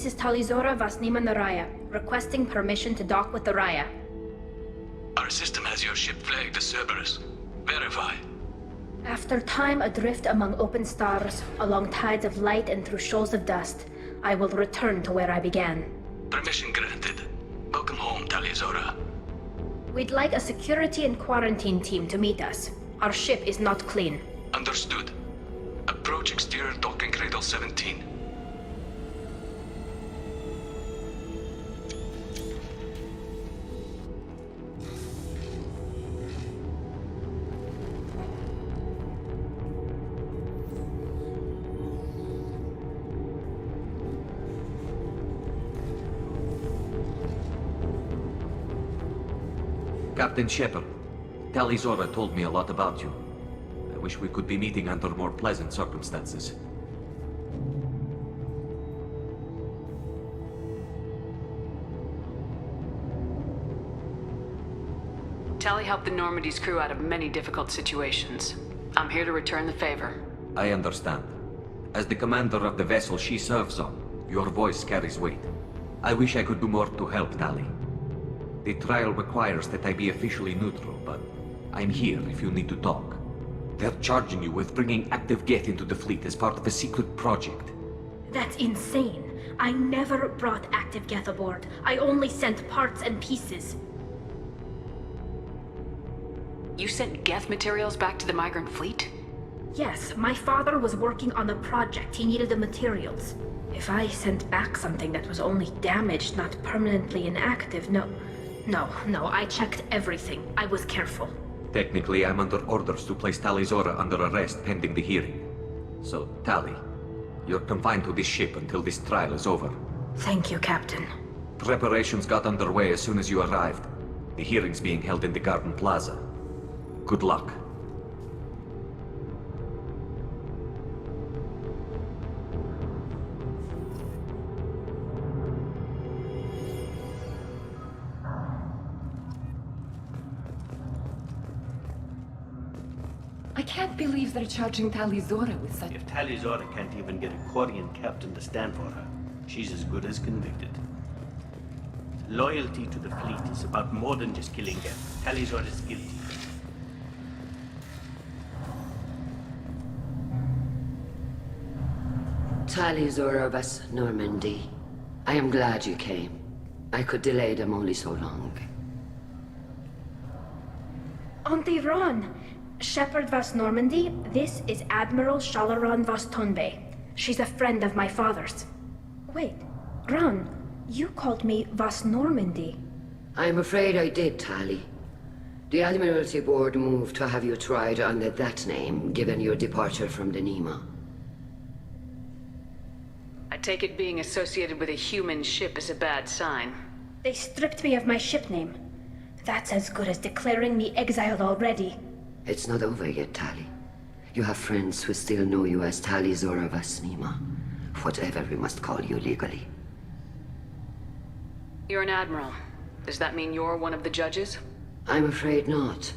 is Talizora Vasnima Naraya, requesting permission to dock with the Raya. Our system has your ship flagged as Cerberus. Verify. After time adrift among open stars, along tides of light and through shoals of dust, I will return to where I began. Permission granted. Welcome home, Talizora. We'd like a security and quarantine team to meet us. Our ship is not clean. Understood. Approach exterior docking cradle 17. Captain Shepard, Talizora told me a lot about you. I wish we could be meeting under more pleasant circumstances. Tali helped the Normandy's crew out of many difficult situations. I'm here to return the favor. I understand. As the commander of the vessel she serves on, your voice carries weight. I wish I could do more to help Tali. The trial requires that I be officially neutral, but I'm here if you need to talk. They're charging you with bringing active Geth into the fleet as part of a secret project. That's insane. I never brought active Geth aboard. I only sent parts and pieces. You sent Geth materials back to the migrant fleet? Yes, my father was working on a project. He needed the materials. If I sent back something that was only damaged, not permanently inactive, no, I checked everything. I was careful. Technically, I'm under orders to place Talizora under arrest pending the hearing. So, Tali, you're confined to this ship until this trial is over. Thank you, Captain. Preparations got underway as soon as you arrived. The hearing's being held in the Garden Plaza. Good luck. I can't believe they're charging Talizora with such... If Talizora can't even get a Quarian captain to stand for her, she's as good as convicted. Loyalty to the fleet is about more than just killing Geth. Talizora is guilty. Talizora Vas Normandy. I am glad you came. I could delay them only so long. Auntie Ron! Shepard Vas Normandy, this is Admiral Shalaran Vas Tonbe. She's a friend of my father's. Wait, Ron, you called me Vas Normandy. I'm afraid I did, Tali. The Admiralty Board moved to have you tried under that name, given your departure from the Nima. I take it being associated with a human ship is a bad sign. They stripped me of my ship name. That's as good as declaring me exiled already. It's not over yet, Tali. You have friends who still know you as Talizora Vas Nima. Whatever we must call you legally. You're an admiral. Does that mean you're one of the judges? I'm afraid not.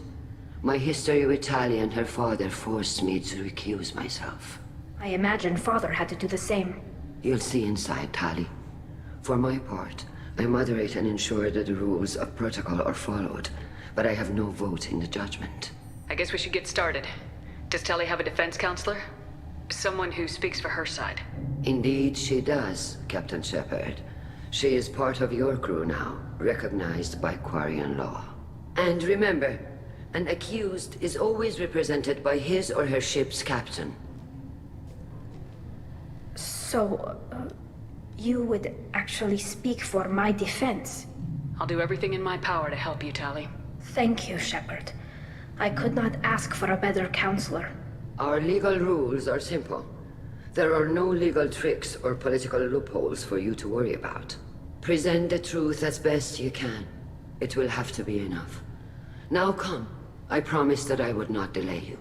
My history with Tali and her father forced me to recuse myself. I imagine father had to do the same. You'll see inside, Tali. For my part, I moderate and ensure that the rules of protocol are followed, but I have no vote in the judgment. I guess we should get started. Does Tali have a defense counselor? Someone who speaks for her side. Indeed she does, Captain Shepard. She is part of your crew now, recognized by Quarian law. And remember, an accused is always represented by his or her ship's captain. So, you would actually speak for my defense? I'll do everything in my power to help you, Tali. Thank you, Shepard. I could not ask for a better counselor. Our legal rules are simple. There are no legal tricks or political loopholes for you to worry about. Present the truth as best you can. It will have to be enough. Now come. I promised that I would not delay you.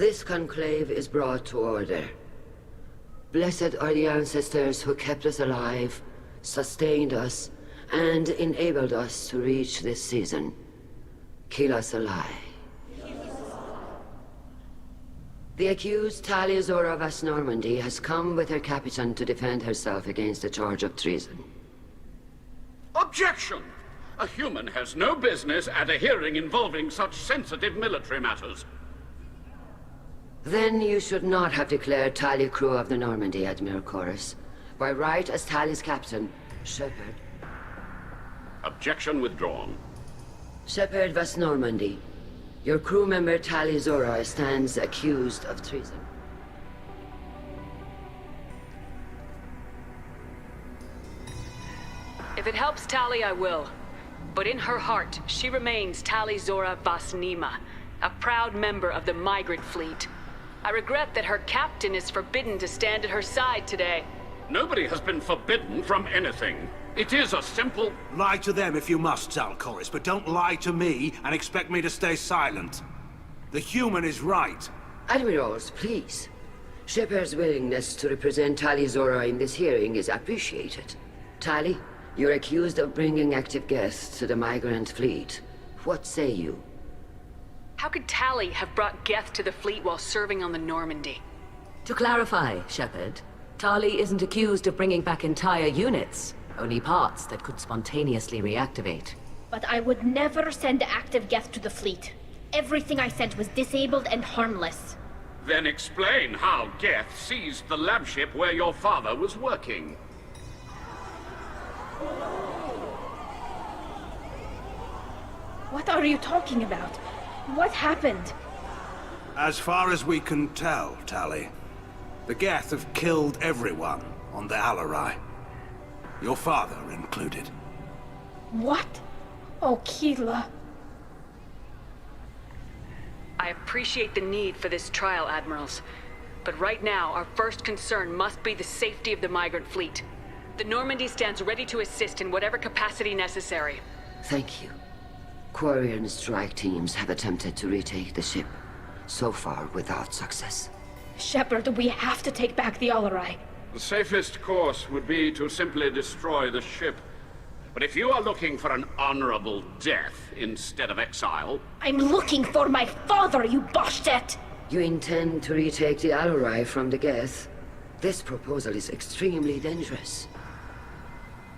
This conclave is brought to order. Blessed are the ancestors who kept us alive, sustained us, and enabled us to reach this season. Keep alive. The accused Talia Zora Vas Normandy has come with her captain to defend herself against a charge of treason. Objection! A human has no business at a hearing involving such sensitive military matters. Then you should not have declared Talia crew of the Normandy, Admiral Chorus. By right as Talia's captain, Shepard. Objection withdrawn. Shepard Vas Normandy. Your crew member Talia Zora stands accused of treason. If it helps Tali, I will. But in her heart, she remains Tali Zora Vas Nima, a proud member of the migrant fleet. I regret that her captain is forbidden to stand at her side today. Nobody has been forbidden from anything. It is a simple... Lie to them if you must, Zalcoris, but don't lie to me and expect me to stay silent. The human is right. Admirals, please. Shepard's willingness to represent Talia Zora in this hearing is appreciated. Tali, you're accused of bringing active guests to the migrant fleet. What say you? How could Tali have brought Geth to the fleet while serving on the Normandy? To clarify, Shepard, Tali isn't accused of bringing back entire units, only parts that could spontaneously reactivate. But I would never send active Geth to the fleet. Everything I sent was disabled and harmless. Then explain how Geth seized the lab ship where your father was working. What are you talking about? What happened? As far as we can tell, Tali, the Geth have killed everyone on the Alarai. Your father included. What? Oh, Keela. I appreciate the need for this trial, Admirals. But right now, our first concern must be the safety of the migrant fleet. The Normandy stands ready to assist in whatever capacity necessary. Thank you. Quarian strike teams have attempted to retake the ship, so far without success. Shepard, we have to take back the Alarai. The safest course would be to simply destroy the ship. But if you are looking for an honorable death instead of exile... I'm looking for my father, you Bastet! You intend to retake the Alarai from the Geth? This proposal is extremely dangerous.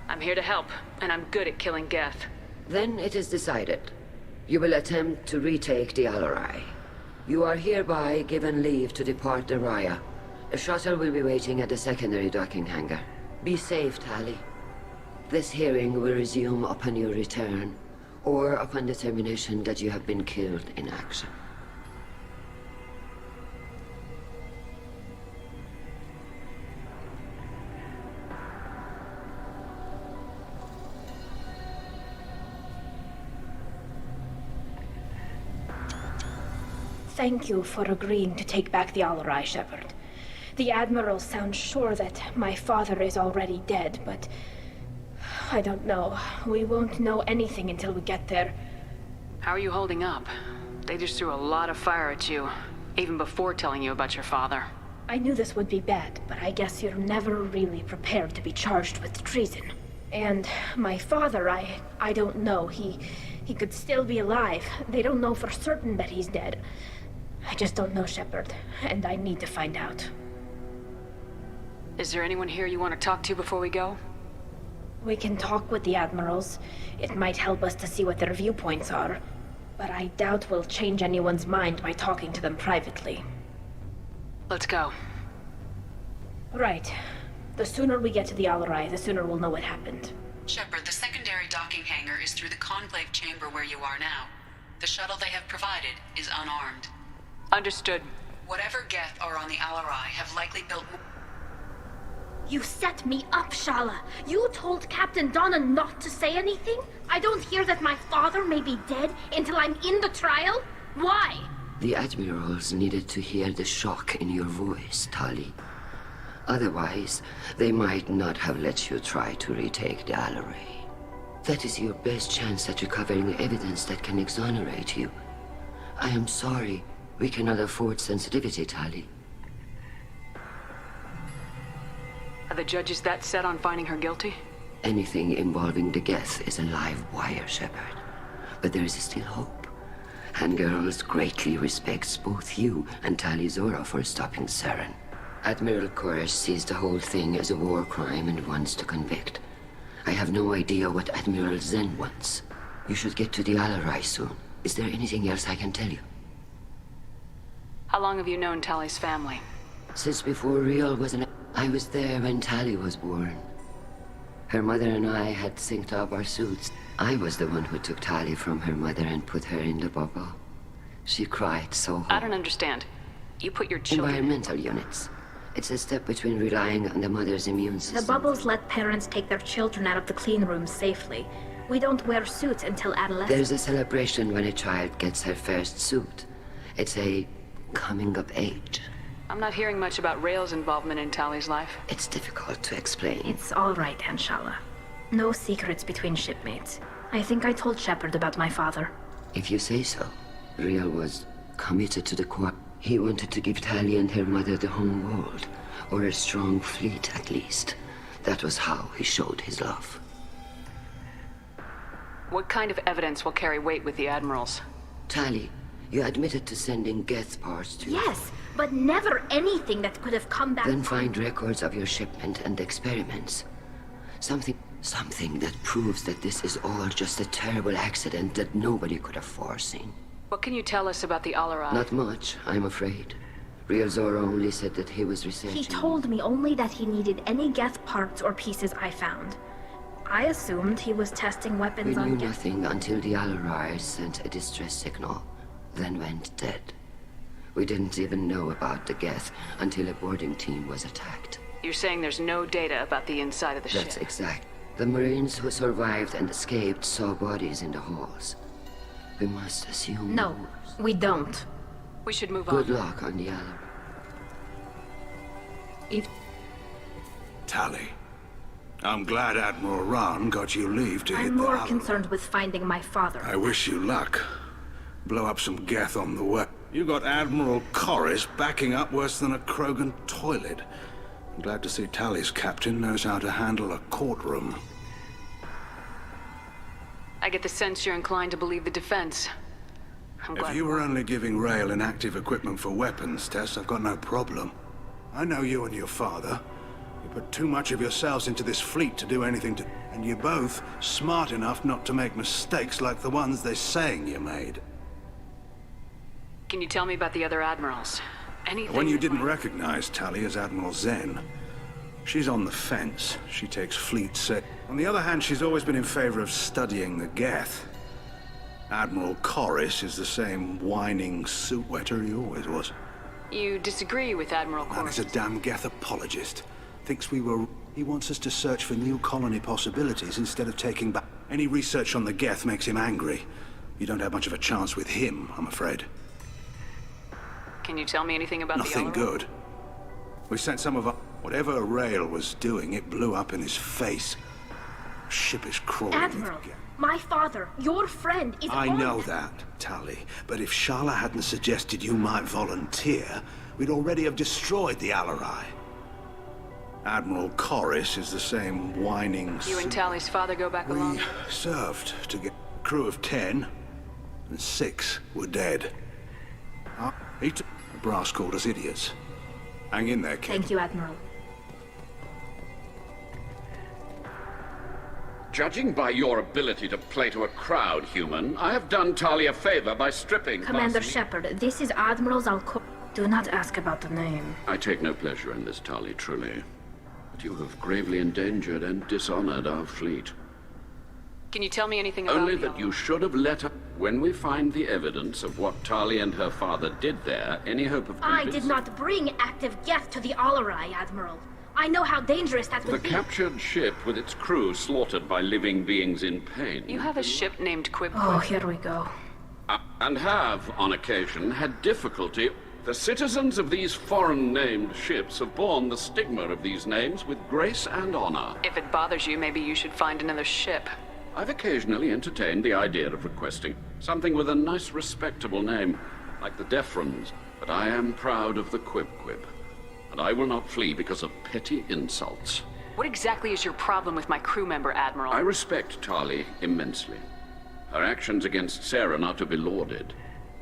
I'm here to help, and I'm good at killing Geth. Then it is decided. You will attempt to retake the Alarai. You are hereby given leave to depart the Raya. A shuttle will be waiting at the secondary docking hangar. Be safe, Tali. This hearing will resume upon your return, or upon determination that you have been killed in action. Thank you for agreeing to take back the Alarai, Shepard. The Admiral sounds sure that my father is already dead, but... I don't know. We won't know anything until we get there. How are you holding up? They just threw a lot of fire at you, even before telling you about your father. I knew this would be bad, but I guess you're never really prepared to be charged with treason. And my father, I don't know. He could still be alive. They don't know for certain that he's dead. I just don't know, Shepard, and I need to find out. Is there anyone here you want to talk to before we go? We can talk with the Admirals. It might help us to see what their viewpoints are. But I doubt we'll change anyone's mind by talking to them privately. Let's go. Right. The sooner we get to the Alarai, the sooner we'll know what happened. Shepard, the secondary docking hangar is through the conclave chamber where you are now. The shuttle they have provided is unarmed. Understood. Whatever Geth are on the Alarai have likely built... You set me up, Shala. You told Captain Donna not to say anything? I don't hear that my father may be dead until I'm in the trial? Why? The Admirals needed to hear the shock in your voice, Tali. Otherwise, they might not have let you try to retake the Alarai. That is your best chance at recovering evidence that can exonerate you. I am sorry, We cannot afford sensitivity, Tali. Are the judges that set on finding her guilty? Anything involving the Geth is a live wire, Shepard. But there is still hope. And Girls greatly respects both you and Tali Zora for stopping Saren. Admiral Koresh sees the whole thing as a war crime and wants to convict. I have no idea what Admiral Zen wants. You should get to the Alarai soon. Is there anything else I can tell you? How long have you known Tali's family? Since before Real was an... I was there when Tali was born. Her mother and I had synced up our suits. I was the one who took Tali from her mother and put her in the bubble. She cried so hard. I don't understand. You put your children... Environmental units. It's a step between relying on the mother's immune system. The bubbles let parents take their children out of the clean rooms safely. We don't wear suits until adolescence. There's a celebration when a child gets her first suit. It's a coming of age. I'm not hearing much about Rael's involvement in Tali's life. It's difficult to explain. It's all right, Anshala. No secrets between shipmates. I think I told Shepard about my father. If you say so. Real was committed to the Corps. He wanted to give Tali and her mother the home world, or a strong fleet at least. That was how he showed his love. What kind of evidence will carry weight with the admirals? Tali, you admitted to sending Geth parts to... Yes, but never anything that could have come back. Then find records of your shipment and experiments. Something that proves that this is all just a terrible accident that nobody could have foreseen. What can you tell us about the Alarai? Not much, I'm afraid. Real Zora only said that he was researching... He told me only that he needed any Geth parts or pieces I found. I assumed he was testing weapons on We knew Geth. nothing until the Alarai sent a distress signal, then went dead. We didn't even know about the Geth until a boarding team was attacked. You're saying there's no data about the inside of the ship? That's exact. The Marines who survived and escaped saw bodies in the halls. We must assume... No, we don't. We should move Good on. luck on the Alarai. Tali, I'm glad Admiral Rahn got you leave to hit I'm the more Alarai. concerned with finding my father. I wish you luck. Blow up some Geth on the way. You got Admiral Corris backing up worse than a Krogan toilet. I'm glad to see Tali's captain knows how to handle a courtroom. I get the sense you're inclined to believe the defense. I'm glad. If you were only giving Rael inactive equipment for weapons tests, I've got no problem. I know you and your father. You put too much of yourselves into this fleet to do anything to... And you're both smart enough not to make mistakes like the ones they're saying you made. Can you tell me about the other admirals? Anything... When you didn't recognize Tali as Admiral Zen, she's on the fence. She takes fleet set. On the other hand, she's always been in favor of studying the Geth. Admiral Corris is the same whining suit wetter he always was. You disagree with Admiral Man Corris? is a damn Geth apologist. Thinks we were... He wants us to search for new colony possibilities instead of taking back... Any research on the Geth makes him angry. You don't have much of a chance with him, I'm afraid. Can you tell me anything about Nothing the Alarai? good. We sent some of our... Whatever Rael was doing, it blew up in his face. Ship is crawling. Admiral, my father, your friend, is I on know that, Tali. But if Shala hadn't suggested you might volunteer, we'd already have destroyed the Alarai. Admiral Corris is the same whining... You and Tali's father go back along? We served to get a crew of 10, and 6 were dead. The brass called us idiots. Hang in there, kid. Thank you, Admiral. Judging by your ability to play to a crowd, human, I have done Tali a favor by stripping... Commander Vasily- Shepard, this is Admiral Zalko. Do not ask about the name. I take no pleasure in this, Tali, truly. But you have gravely endangered and dishonored our fleet. Can you tell me anything about Only the that you should have let us... When we find the evidence of what Tali and her father did there, any hope of I convincing... did not bring active Geth to the Alarai, Admiral. I know how dangerous that The would be. captured ship with its crew slaughtered by living beings in pain. You have a ship named Quip. Oh, here we go. And have, on occasion, had difficulty... The citizens of these foreign-named ships have borne the stigma of these names with grace and honor. If it bothers you, maybe you should find another ship. I've occasionally entertained the idea of requesting something with a nice, respectable name. like the Defrons, but I am proud of the Quib-Quib. And I will not flee because of petty insults. What exactly is your problem with my crew member, Admiral? I respect Tali immensely. Her actions against Saren are to be lauded.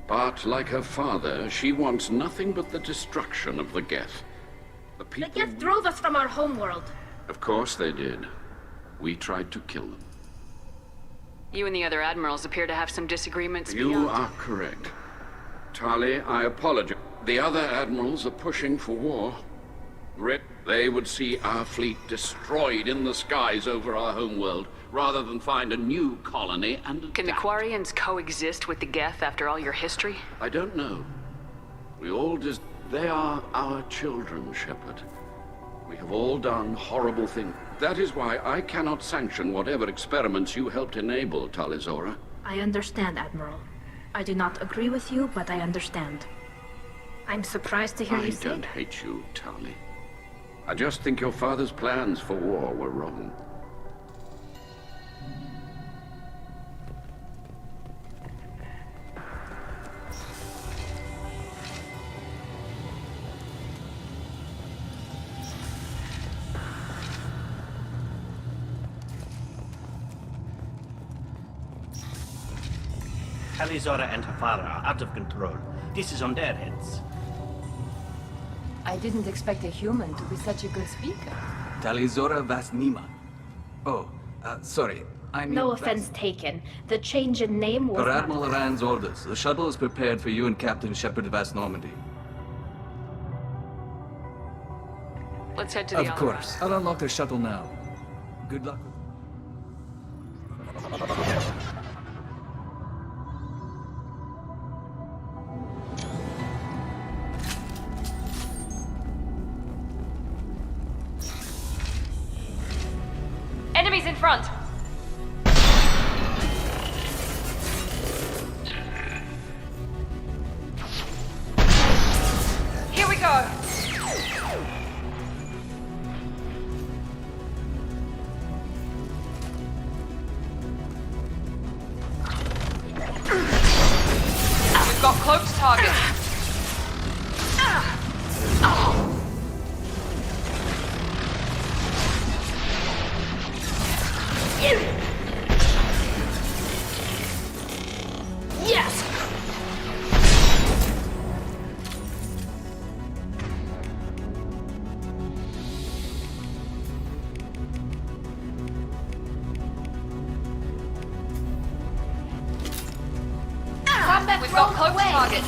But, like her father, she wants nothing but the destruction of the Geth. The people... The Geth drove us from our homeworld. Of course they did. We tried to kill them. You and the other admirals appear to have some disagreements You beyond. are correct. Tali, I apologize. The other admirals are pushing for war. Rit, they would see our fleet destroyed in the skies over our homeworld, rather than find a new colony and Can the adapt. Quarians coexist with the Geth after all your history? I don't know. We all just... They are our children, Shepard. We have all done horrible things. That is why I cannot sanction whatever experiments you helped enable, Talizora. I understand, Admiral. I do not agree with you, but I understand. I'm surprised to hear I you say don't that. hate you, Tali. I just think your father's plans for war were wrong. Talizora and her father are out of control. This is on their heads. I didn't expect a human to be such a good speaker. Talizora Vasnima. Oh, sorry. I mean... No offense taken. The change in name was Per not... Admiral Rand's orders, the shuttle is prepared for you and Captain Shepard Vas Normandy. Let's head to the Of Alderaan. course. I'll unlock the shuttle now. Good luck. Enemies in front! Here we go! We've got cloaked targets. Yes! We've got cloaked targets.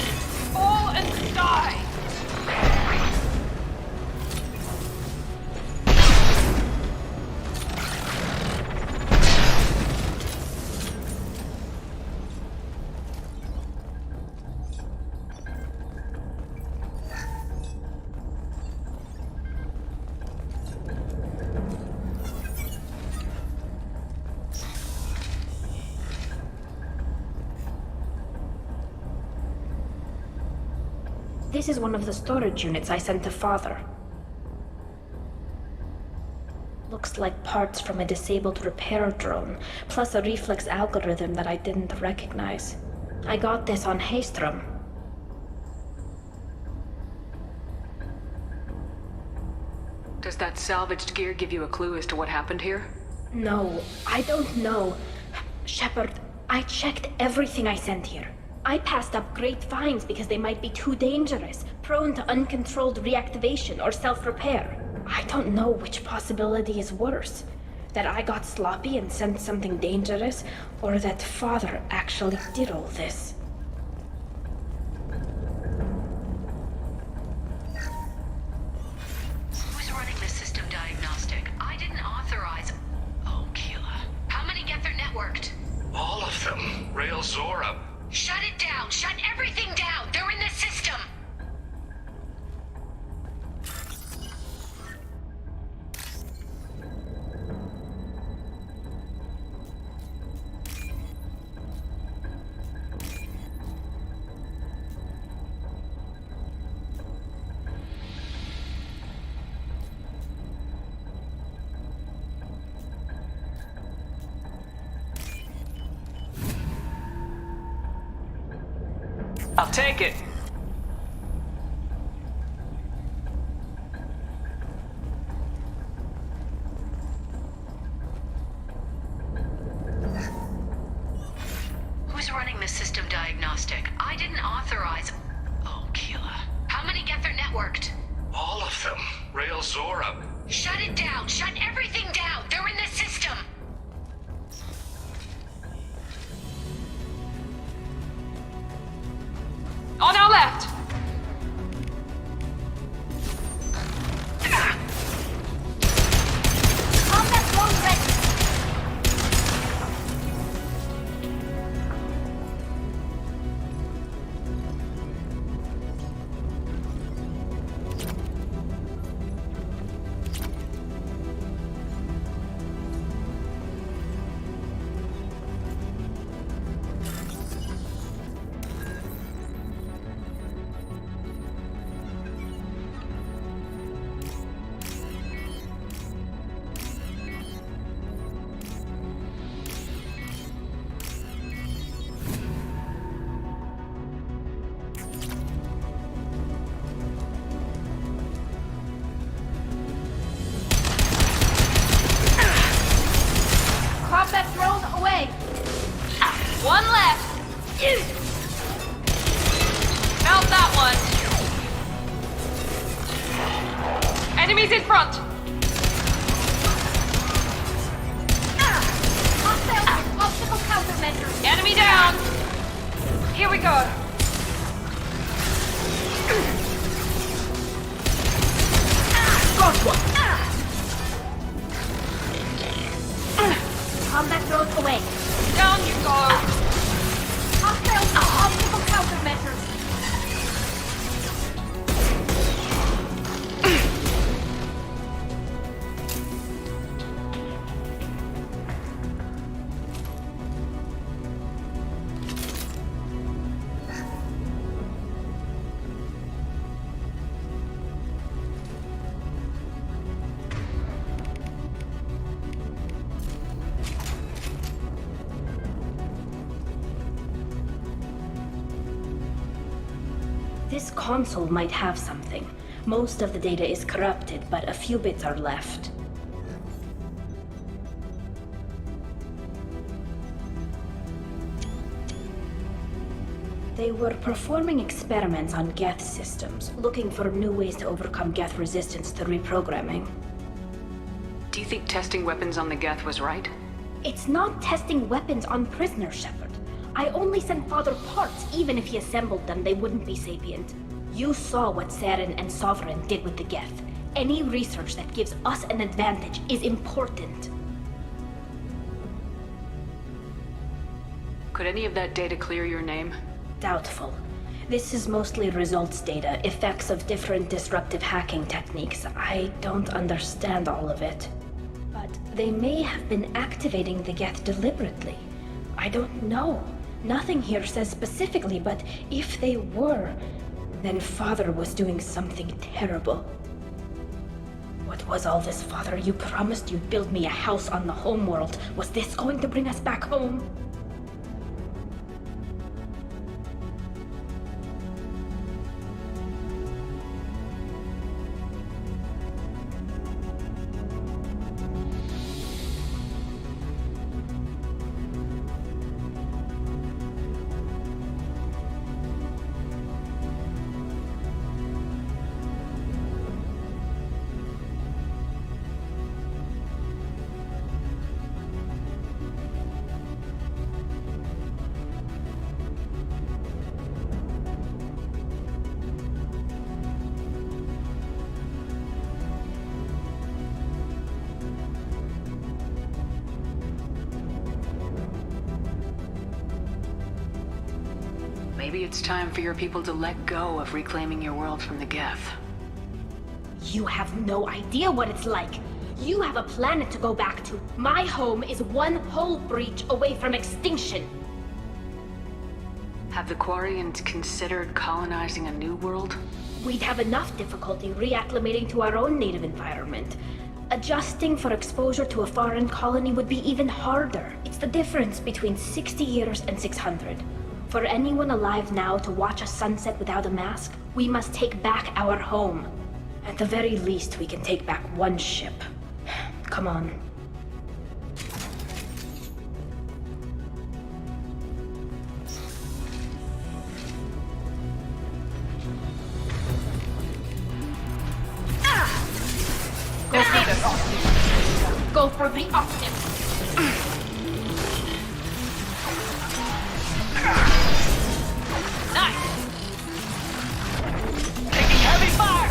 Fall and die! This is one of the storage units I sent to Father. Looks like parts from a disabled repair drone, plus a reflex algorithm that I didn't recognize. I got this on Haestrom. Does that salvaged gear give you a clue as to what happened here? No, I don't know. Shepard, I checked everything I sent here. I passed up great finds because they might be too dangerous, prone to uncontrolled reactivation or self-repair. I don't know which possibility is worse. That I got sloppy and sent something dangerous, or that Father actually did all this. Who's running the system diagnostic? I didn't authorize... Oh, Keela. How many Geth are networked? All of them. Rail Zora. Shut it down! Shut everything down! They're in the system! I'll take it. Who's running the system diagnostic? I didn't authorize... Oh, Keela. How many Geth are networked? All of them. Rail Zora. Shut it down! Shut everything down! They're in the system! On our left! Combat drone ready! Combat drone away! One left! Mount that one! Enemies in front! Hostile obstacle countermeasures! Enemy down! Here we go! Got one! Combat drone away! Down you go! Hostile obstacle countermeasures! This console might have something. Most of the data is corrupted, but a few bits are left. They were performing experiments on Geth systems, looking for new ways to overcome Geth resistance to reprogramming. Do you think testing weapons on the Geth was right? It's not testing weapons on prisoners, Shepard. I only sent Father parts. Even if he assembled them, they wouldn't be sapient. You saw what Saren and Sovereign did with the Geth. Any research that gives us an advantage is important. Could any of that data clear your name? Doubtful. This is mostly results data, effects of different disruptive hacking techniques. I don't understand all of it. But they may have been activating the Geth deliberately. I don't know. Nothing here says specifically, but if they were, then Father was doing something terrible. What was all this, Father? You promised you'd build me a house on the homeworld. Was this going to bring us back home? Maybe it's time for your people to let go of reclaiming your world from the Geth. You have no idea what it's like. You have a planet to go back to. My home is one hull breach away from extinction. Have the Quarians considered colonizing a new world? We'd have enough difficulty reacclimating to our own native environment. Adjusting for exposure to a foreign colony would be even harder. It's the difference between 60 years and 600. For anyone alive now to watch a sunset without a mask, we must take back our home. At the very least, we can take back one ship. Come on. Go for the optim. Nice. Taking heavy fire.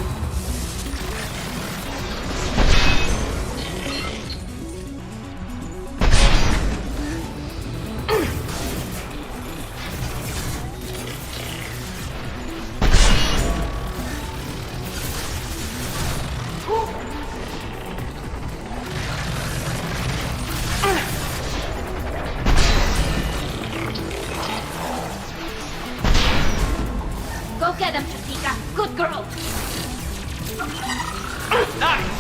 Go get him, Jessica. Good girl. Nice.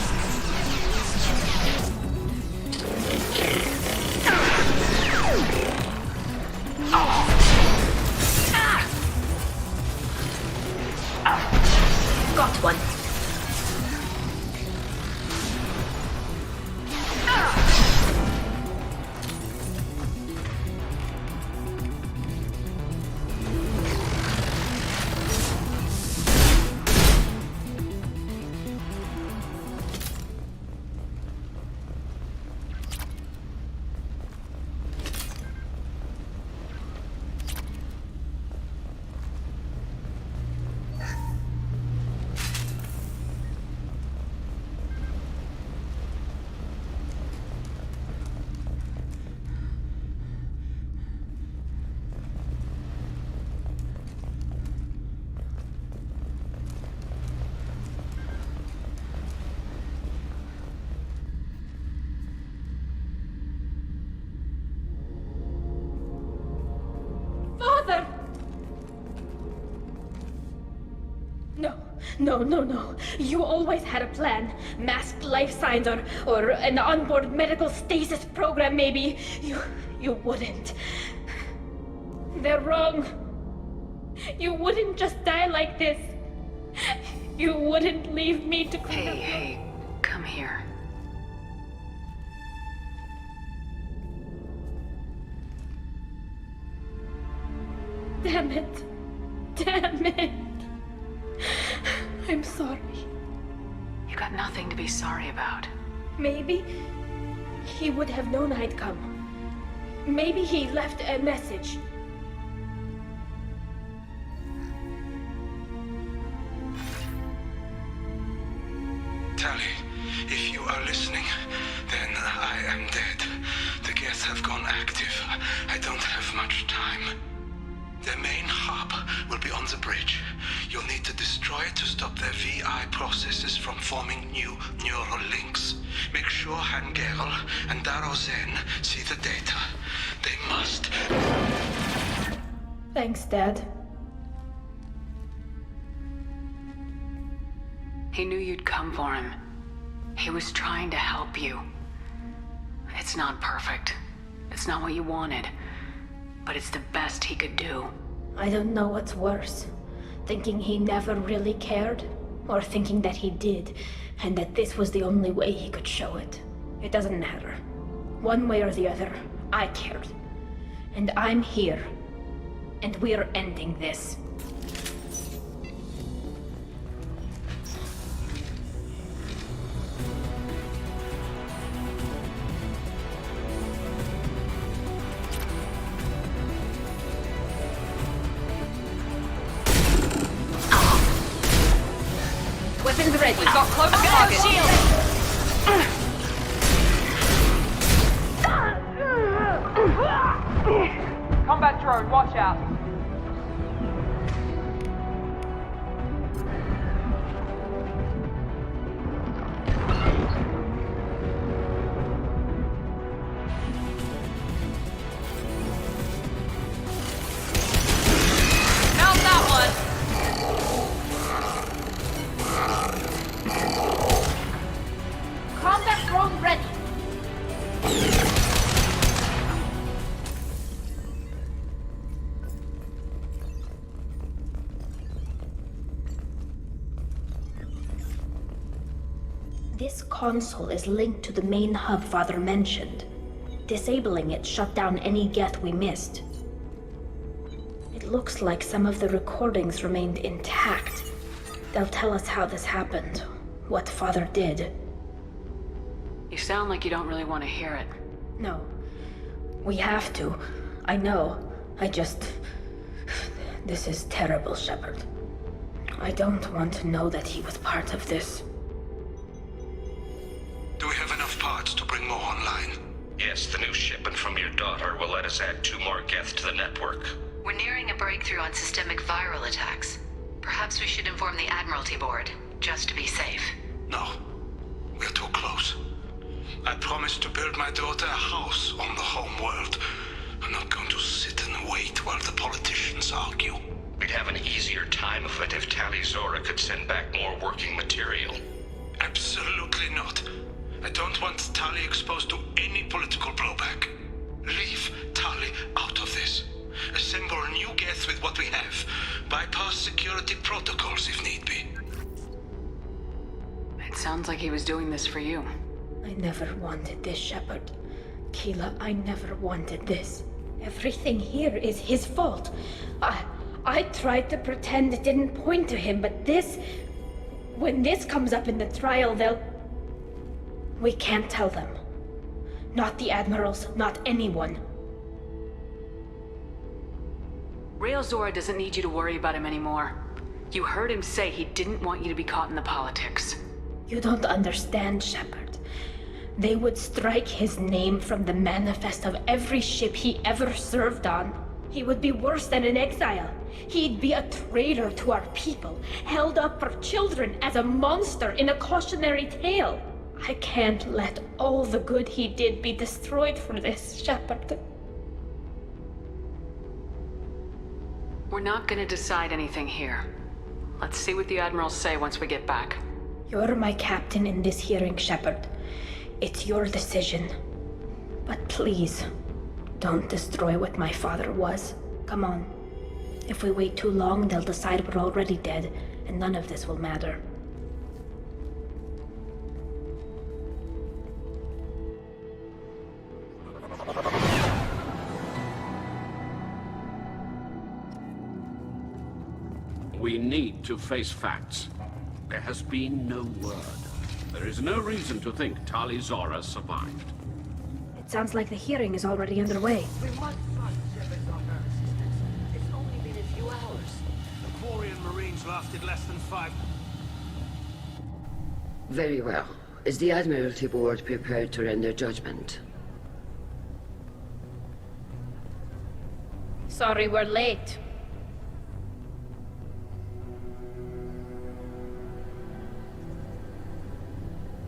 Got one. Father! No. You always had a plan. Masked life signs or an onboard medical stasis program, maybe. You wouldn't. They're wrong. You wouldn't just die like this. You wouldn't leave me to clean up. Hey, come here. Damn it. I'm sorry. You got nothing to be sorry about. Maybe he would have known I'd come. Maybe he left a message. Tali, if you are listening, then I am dead. The Geth have gone active. I don't have much time. The main hub will be on the bridge. You'll need to destroy it to stop their VI processes from forming new neural links. Make sure Hangerl and Daro Zen see the data. They must. Thanks, Dad. He knew you'd come for him. He was trying to help you. It's not perfect. It's not what you wanted. But it's the best he could do. I don't know what's worse. Thinking he never really cared, or thinking that he did, and that this was the only way he could show it. It doesn't matter. One way or the other, I cared. And I'm here. And we're ending this. Weapons ready. We've got close target. Combat drone, watch out. Mount that one. Combat drone ready. This console is linked to the main hub Father mentioned. Disabling it shut down any Geth we missed. It looks like some of the recordings remained intact. They'll tell us how this happened, what Father did. You sound like you don't really want to hear it. No. We have to. I know. This is terrible, Shepard. I don't want to know that he was part of this. Do we have enough parts to bring more online? Yes, the new shipment from your daughter will let us add 2 more Geth to the network. We're nearing a breakthrough on systemic viral attacks. Perhaps we should inform the Admiralty Board, just to be safe. No. We're too close. I promised to build my daughter a house on the home world. I'm not going to sit and wait while the politicians argue. We'd have an easier time of it if Tali Zora could send back more working material. Absolutely not. I don't want Tali exposed to any political blowback. Leave Tali out of this. Assemble new Geth with what we have. Bypass security protocols if need be. It sounds like he was doing this for you. I never wanted this, Shepard. Keela, I never wanted this. Everything here is his fault. I tried to pretend it didn't point to him, but this... When this comes up in the trial, they'll... We can't tell them. Not the Admirals, not anyone. Rael Zora doesn't need you to worry about him anymore. You heard him say he didn't want you to be caught in the politics. You don't understand, Shepard. They would strike his name from the manifest of every ship he ever served on. He would be worse than an exile. He'd be a traitor to our people, held up for children as a monster in a cautionary tale. I can't let all the good he did be destroyed for this, Shepard. We're not gonna decide anything here. Let's see what the Admirals say once we get back. You're my captain in this hearing, Shepard. It's your decision. But please, don't destroy what my father was. Come on. If we wait too long, they'll decide we're already dead, and none of this will matter. We need to face facts. There has been no word. There is no reason to think Tali Zora survived. It sounds like the hearing is already underway. We must find Shepard's on her assistance. It's only been a few hours. The Quarian Marines lasted less than 5... Very well. Is the Admiralty Board prepared to render judgment? Sorry we're late.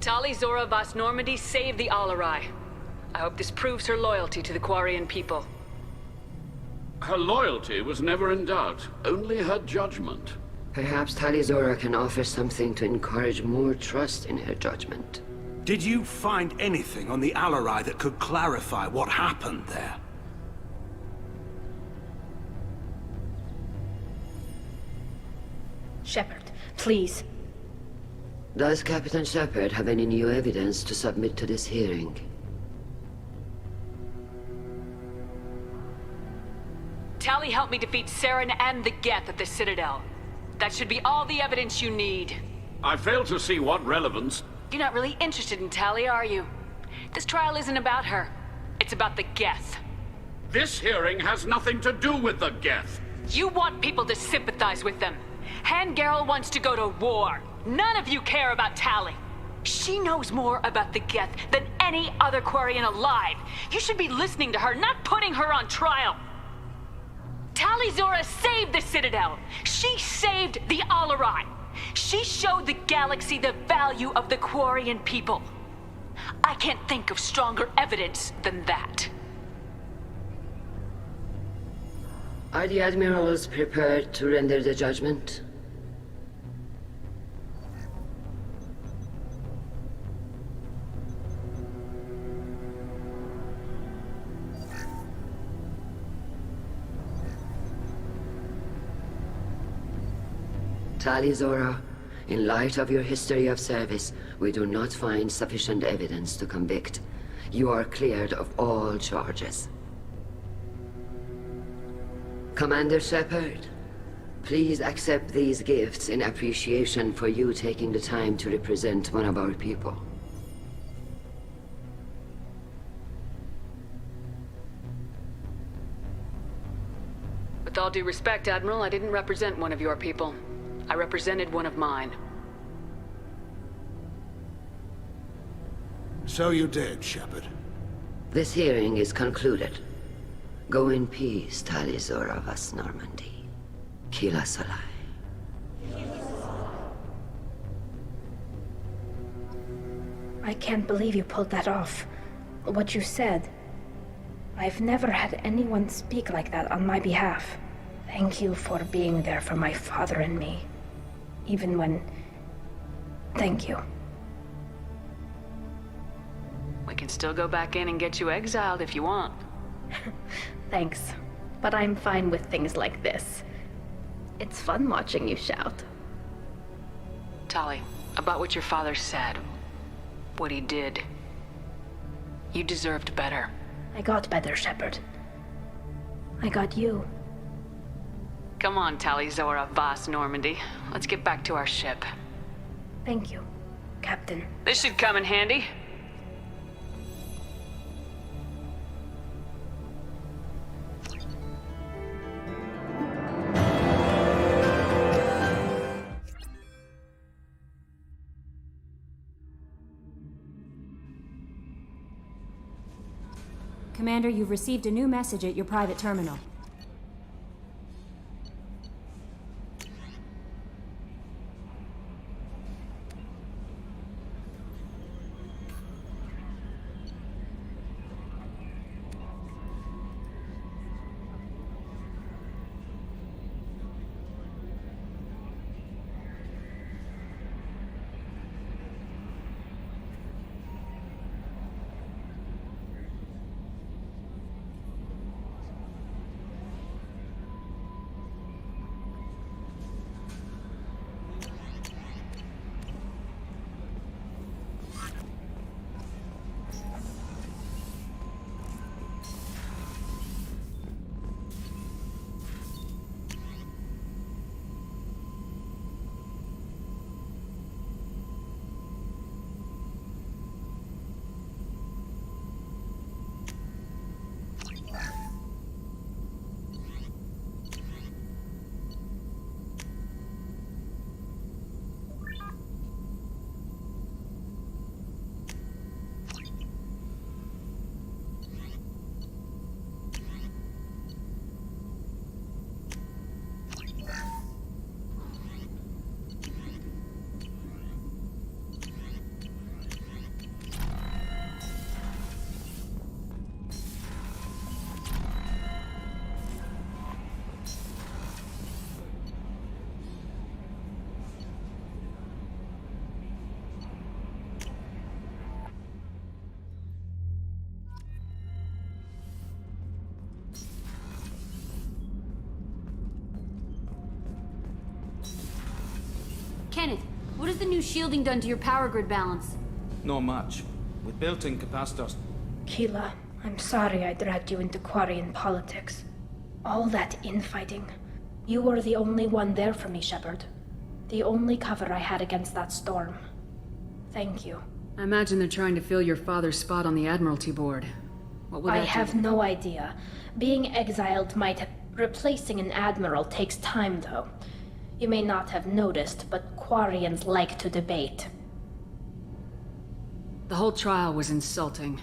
Tali Zora Vas Normandy saved the Alarai. I hope this proves her loyalty to the Quarian people. Her loyalty was never in doubt, only her judgment. Perhaps Tali Zora can offer something to encourage more trust in her judgment. Did you find anything on the Alarai that could clarify what happened there? Shepard, please. Does Captain Shepard have any new evidence to submit to this hearing? Tali helped me defeat Saren and the Geth at the Citadel. That should be all the evidence you need. I fail to see what relevance... You're not really interested in Tali, are you? This trial isn't about her. It's about the Geth. This hearing has nothing to do with the Geth. You want people to sympathize with them. Hangarel wants to go to war. None of you care about Tali. She knows more about the Geth than any other Quarian alive. You should be listening to her, not putting her on trial. Tali Zora saved the Citadel. She saved the Alarai. She showed the galaxy the value of the Quarian people. I can't think of stronger evidence than that. Are the Admirals prepared to render the judgment? Tali Zora, In light of your history of service, we do not find sufficient evidence to convict. You are cleared of all charges. Commander Shepard, please accept these gifts in appreciation for you taking the time to represent one of our people. With all due respect, Admiral, I didn't represent one of your people. I represented one of mine. So you did, Shepard. This hearing is concluded. Go in peace, Tali Zora Vas Normandy. Kila Salai. I can't believe you pulled that off. What you said. I've never had anyone speak like that on my behalf. Thank you for being there for my father and me. Even when... Thank you. We can still go back in and get you exiled if you want. Thanks. But I'm fine with things like this. It's fun watching you shout. Tali, about what your father said. What he did. You deserved better. I got better, Shepard. I got you. Come on, Tali Zora Vas Normandy. Let's get back to our ship. Thank you, Captain. This should come in handy. Commander, you've received a new message at your private terminal. Kenneth, what has the new shielding done to your power grid balance? Not much. With built-in capacitors. Keela, I'm sorry I dragged you into Quarian politics. All that infighting. You were the only one there for me, Shepard. The only cover I had against that storm. Thank you. I imagine they're trying to fill your father's spot on the Admiralty board. What will I that have do? no idea. Being exiled might have... Replacing an admiral takes time, though. You may not have noticed, but Quarians like to debate. The whole trial was insulting.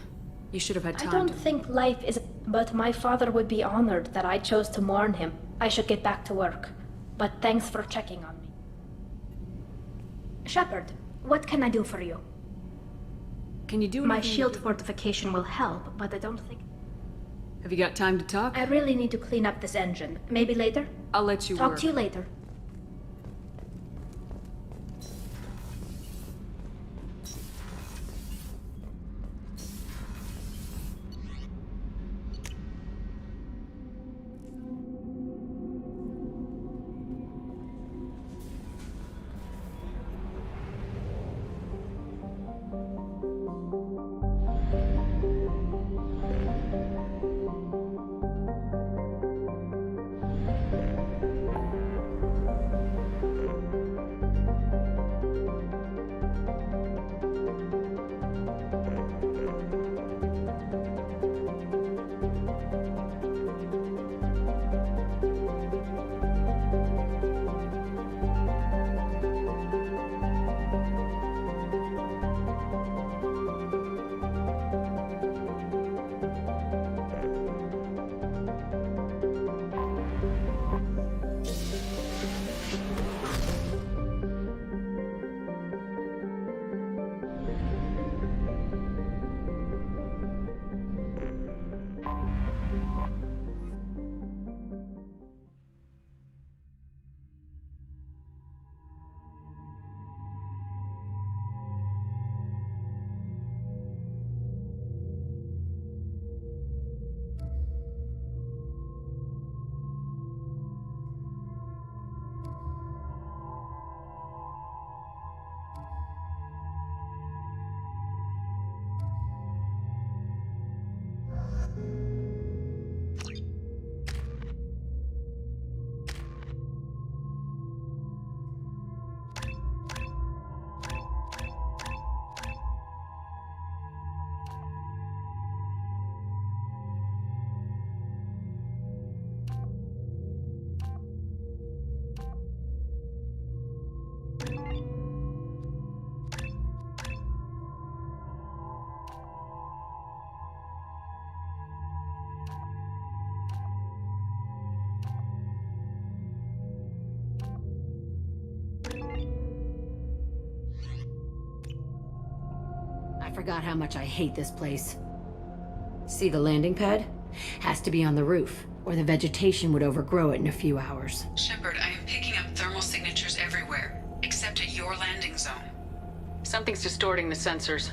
You should have had time I don't think life is... But my father would be honored that I chose to mourn him. I should get back to work. But thanks for checking on me. Shepard, what can I do for you? Can you do My anything- shield fortification will help, but I don't think... Have you got time to talk? I really need to clean up this engine. Maybe later? I'll let you Talk work. to you later. forgot how much I hate this place. See the landing pad? Has to be on the roof, or the vegetation would overgrow it in a few hours. Shepard, I am picking up thermal signatures everywhere, except at your landing zone. Something's distorting the sensors.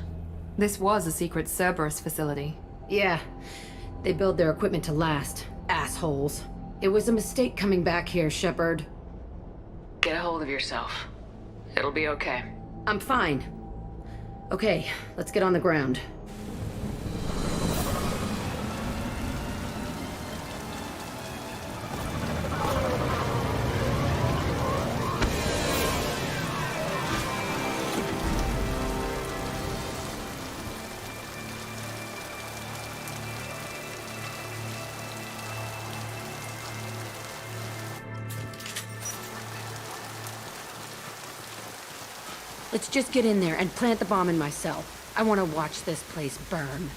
This was a secret Cerberus facility. Yeah. They build their equipment to last. Assholes. It was a mistake coming back here, Shepard. Get a hold of yourself. It'll be okay. I'm fine. Okay, let's get on the ground. Let's just get in there and plant the bomb in my cell. I want to watch this place burn.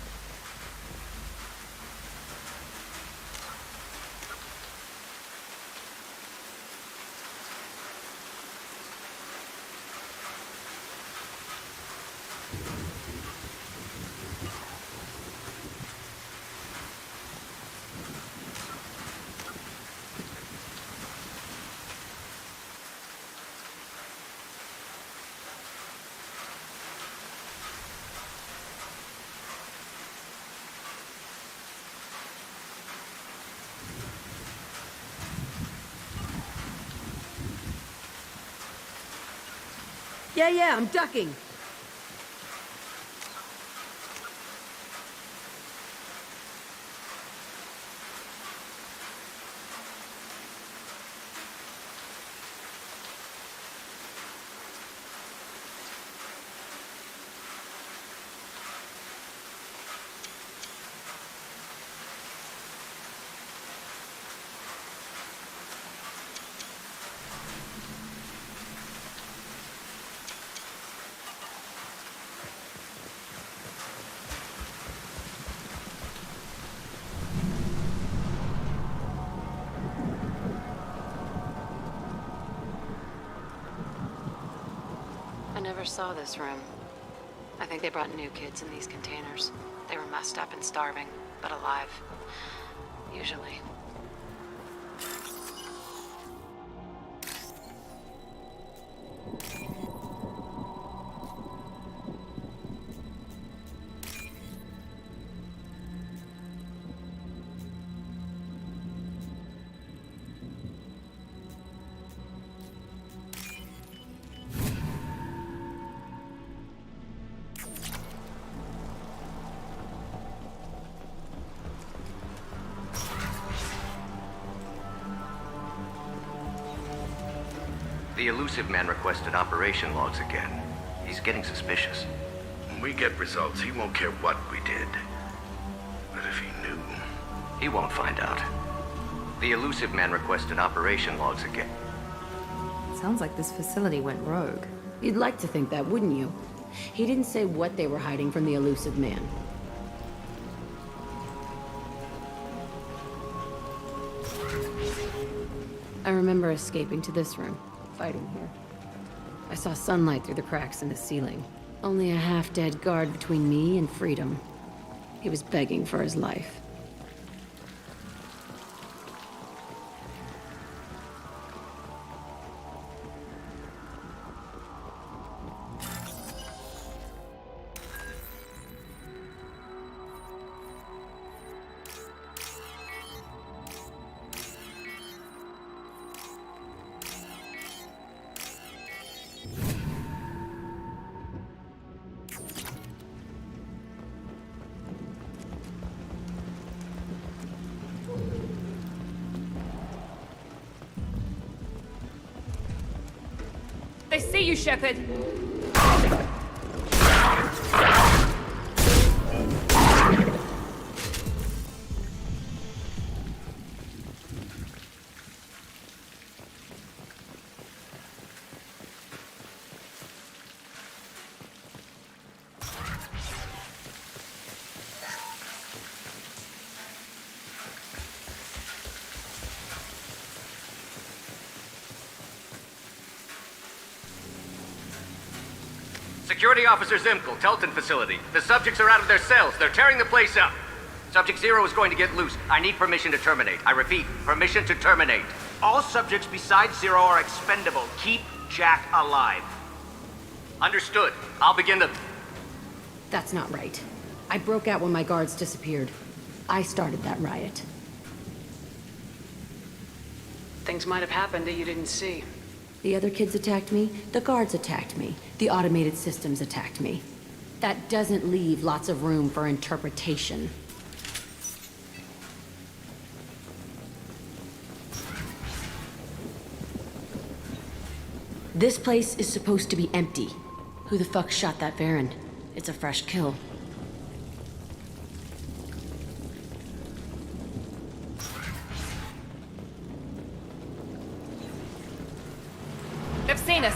Yeah, I'm ducking. I never saw this room. I think they brought new kids in these containers. They were messed up and starving, but alive. Usually. The elusive man requested operation logs again. He's getting suspicious. When we get results, he won't care what we did. But if he knew... He won't find out. The elusive man requested operation logs again. Sounds like this facility went rogue. You'd like to think that, wouldn't you? He didn't say what they were hiding from the elusive man. I remember escaping to this room, fighting here. I saw sunlight through the cracks in the ceiling. Only a half-dead guard between me and freedom. He was begging for his life. They see you, Shepard! Security Officer Zimkel, Telton facility. The subjects are out of their cells. They're tearing the place up. Subject Zero is going to get loose. I need permission to terminate. I repeat, permission to terminate. All subjects besides Zero are expendable. Keep Jack alive. Understood. I'll begin the... That's not right. I broke out when my guards disappeared. I started that riot. Things might have happened that you didn't see. The other kids attacked me, the guards attacked me, the automated systems attacked me. That doesn't leave lots of room for interpretation. This place is supposed to be empty. Who the fuck shot that Varren? It's a fresh kill. They've seen us.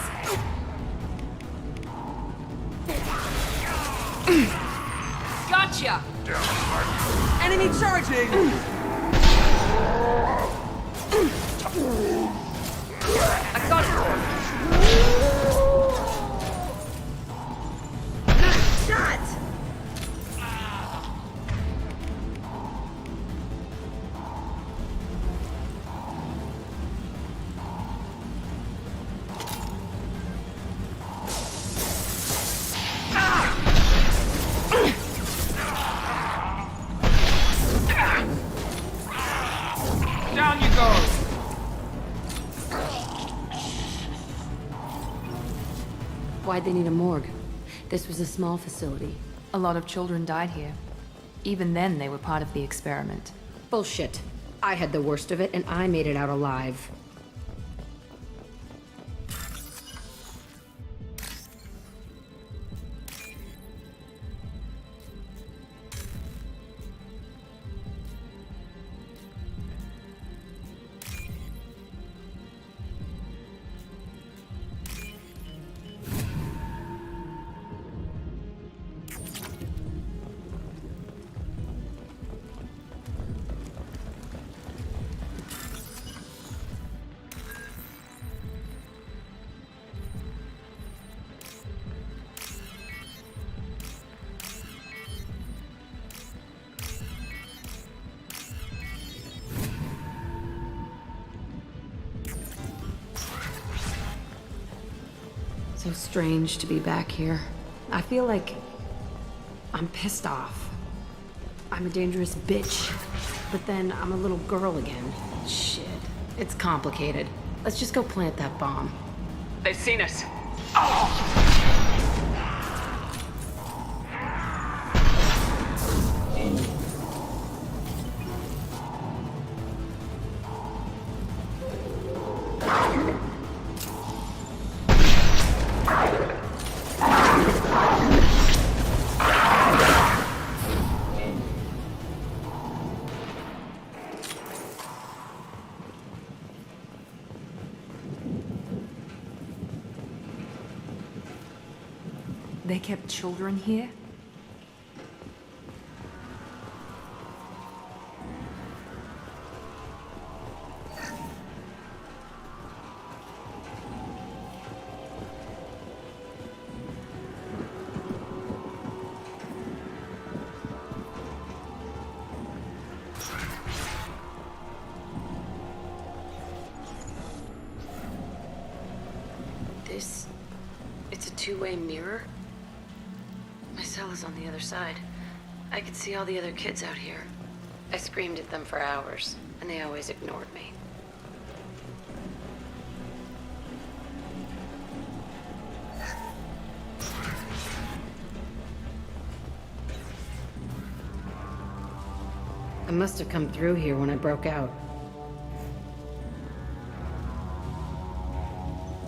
Gotcha! Enemy charging! I got it! Shot! Down you go! Why'd they need a morgue? This was a small facility. A lot of children died here. Even then, they were part of the experiment. Bullshit. I had the worst of it, and I made it out alive. So strange to be back here. I feel like I'm pissed off. I'm a dangerous bitch, but then I'm a little girl again. Shit. It's complicated. Let's just go plant that bomb. They've seen us. They kept children here? It's a two-way mirror? My cell is on the other side. I could see all the other kids out here. I screamed at them for hours, and they always ignored me. I must have come through here when I broke out.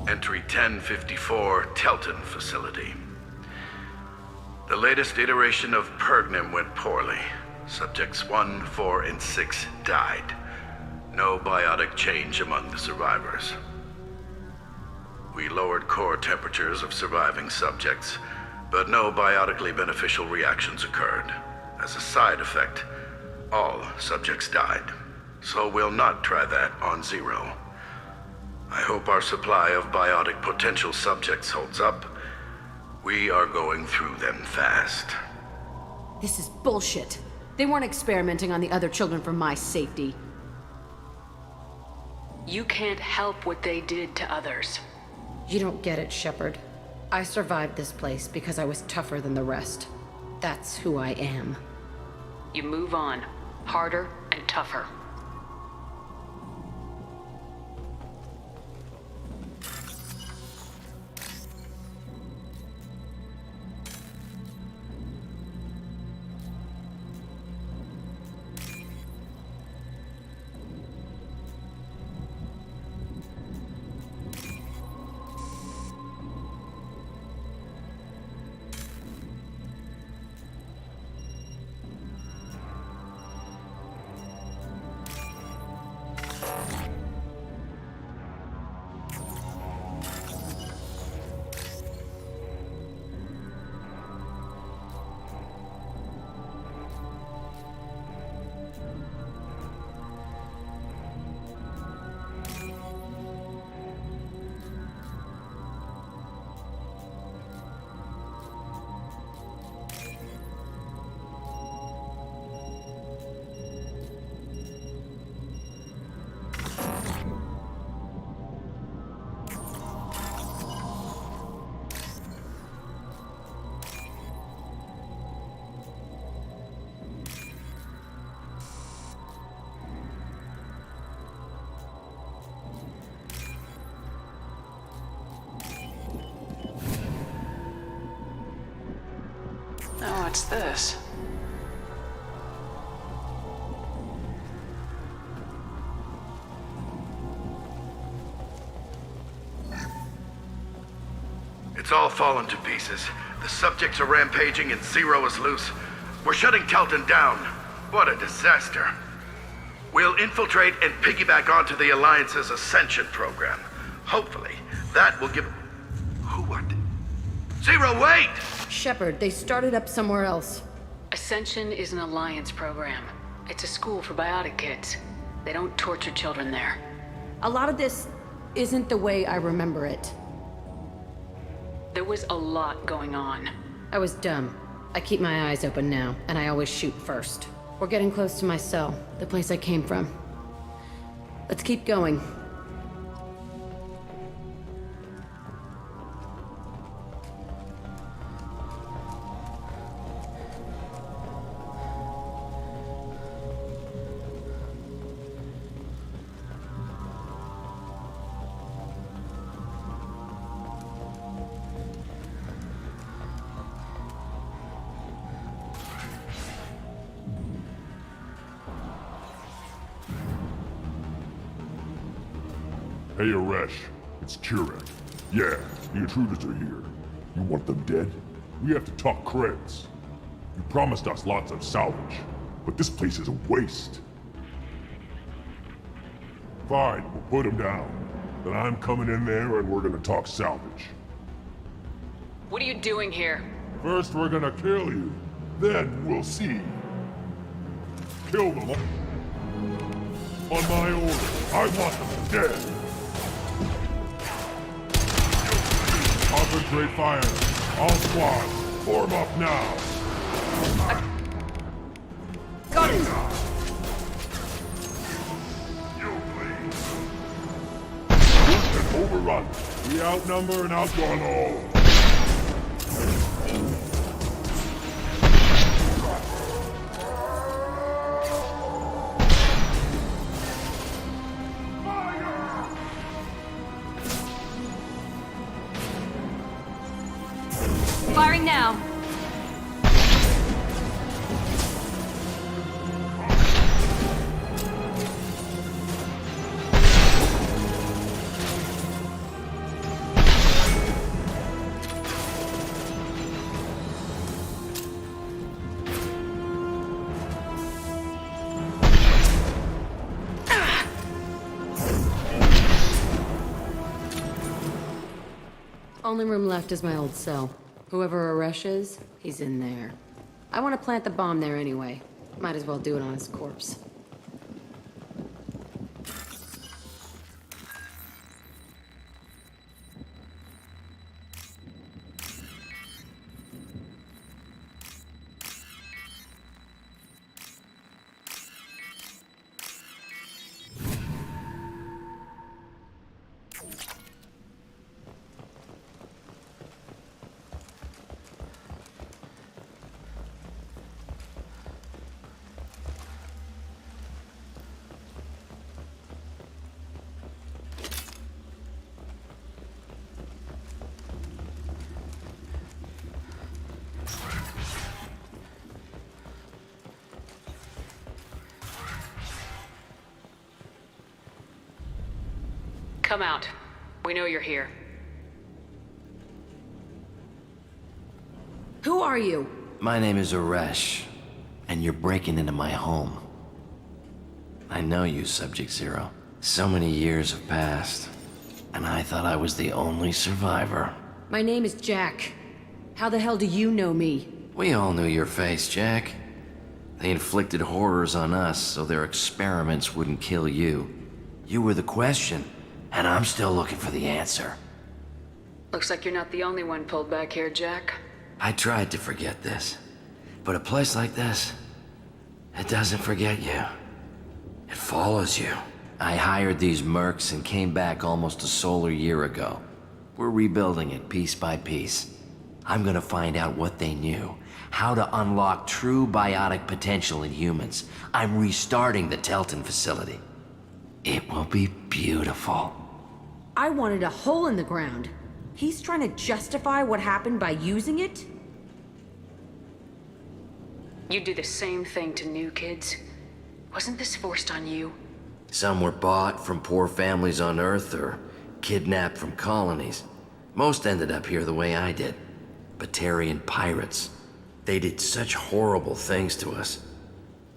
Entry 1054, Telton facility. The latest iteration of Pergnim went poorly. Subjects 1, 4, and 6 died. No biotic change among the survivors. We lowered core temperatures of surviving subjects, but no biotically beneficial reactions occurred. As a side effect, all subjects died. So we'll not try that on Zero. I hope our supply of biotic potential subjects holds up. We are going through them fast. This is bullshit. They weren't experimenting on the other children for my safety. You can't help what they did to others. You don't get it, Shepard. I survived this place because I was tougher than the rest. That's who I am. You move on. Harder and tougher. Oh, what's this? It's all fallen to pieces. The subjects are rampaging and Zero is loose. We're shutting Telton down. What a disaster. We'll infiltrate and piggyback onto the Alliance's Ascension program. Hopefully, that will give... What? Zero, wait! Shepard, they started up somewhere else. Ascension is an Alliance program. It's a school for biotic kids. They don't torture children there. A lot of this isn't the way I remember it. There was a lot going on. I was dumb. I keep my eyes open now, and I always shoot first. We're getting close to my cell, the place I came from. Let's keep going. Hey, Aresh. It's Kurek. Yeah, the intruders are here. You want them dead? We have to talk creds. You promised us lots of salvage, but this place is a waste. Fine, we'll put them down. Then I'm coming in there and we're gonna talk salvage. What are you doing here? First we're gonna kill you. Then we'll see. Kill them all. On my order. I want them dead. Concentrate fire. All squads, form up now. Got it! Push and overrun. We outnumber and outrun all. Firing now. Only room left is my old cell. Whoever Aresh is, he's in there. I want to plant the bomb there anyway. Might as well do it on his corpse. Come out. We know you're here. Who are you? My name is Uresh, and you're breaking into my home. I know you, Subject Zero. So many years have passed, and I thought I was the only survivor. My name is Jack. How the hell do you know me? We all knew your face, Jack. They inflicted horrors on us so their experiments wouldn't kill you. You were the question, and I'm still looking for the answer. Looks like you're not the only one pulled back here, Jack. I tried to forget this, but a place like this, it doesn't forget you. It follows you. I hired these mercs and came back almost a solar year ago. We're rebuilding it piece by piece. I'm gonna find out what they knew, how to unlock true biotic potential in humans. I'm restarting the Telton facility. It will be beautiful. I wanted a hole in the ground. He's trying to justify what happened by using it? You do the same thing to new kids. Wasn't this forced on you? Some were bought from poor families on Earth or kidnapped from colonies. Most ended up here the way I did. Batarian pirates. They did such horrible things to us.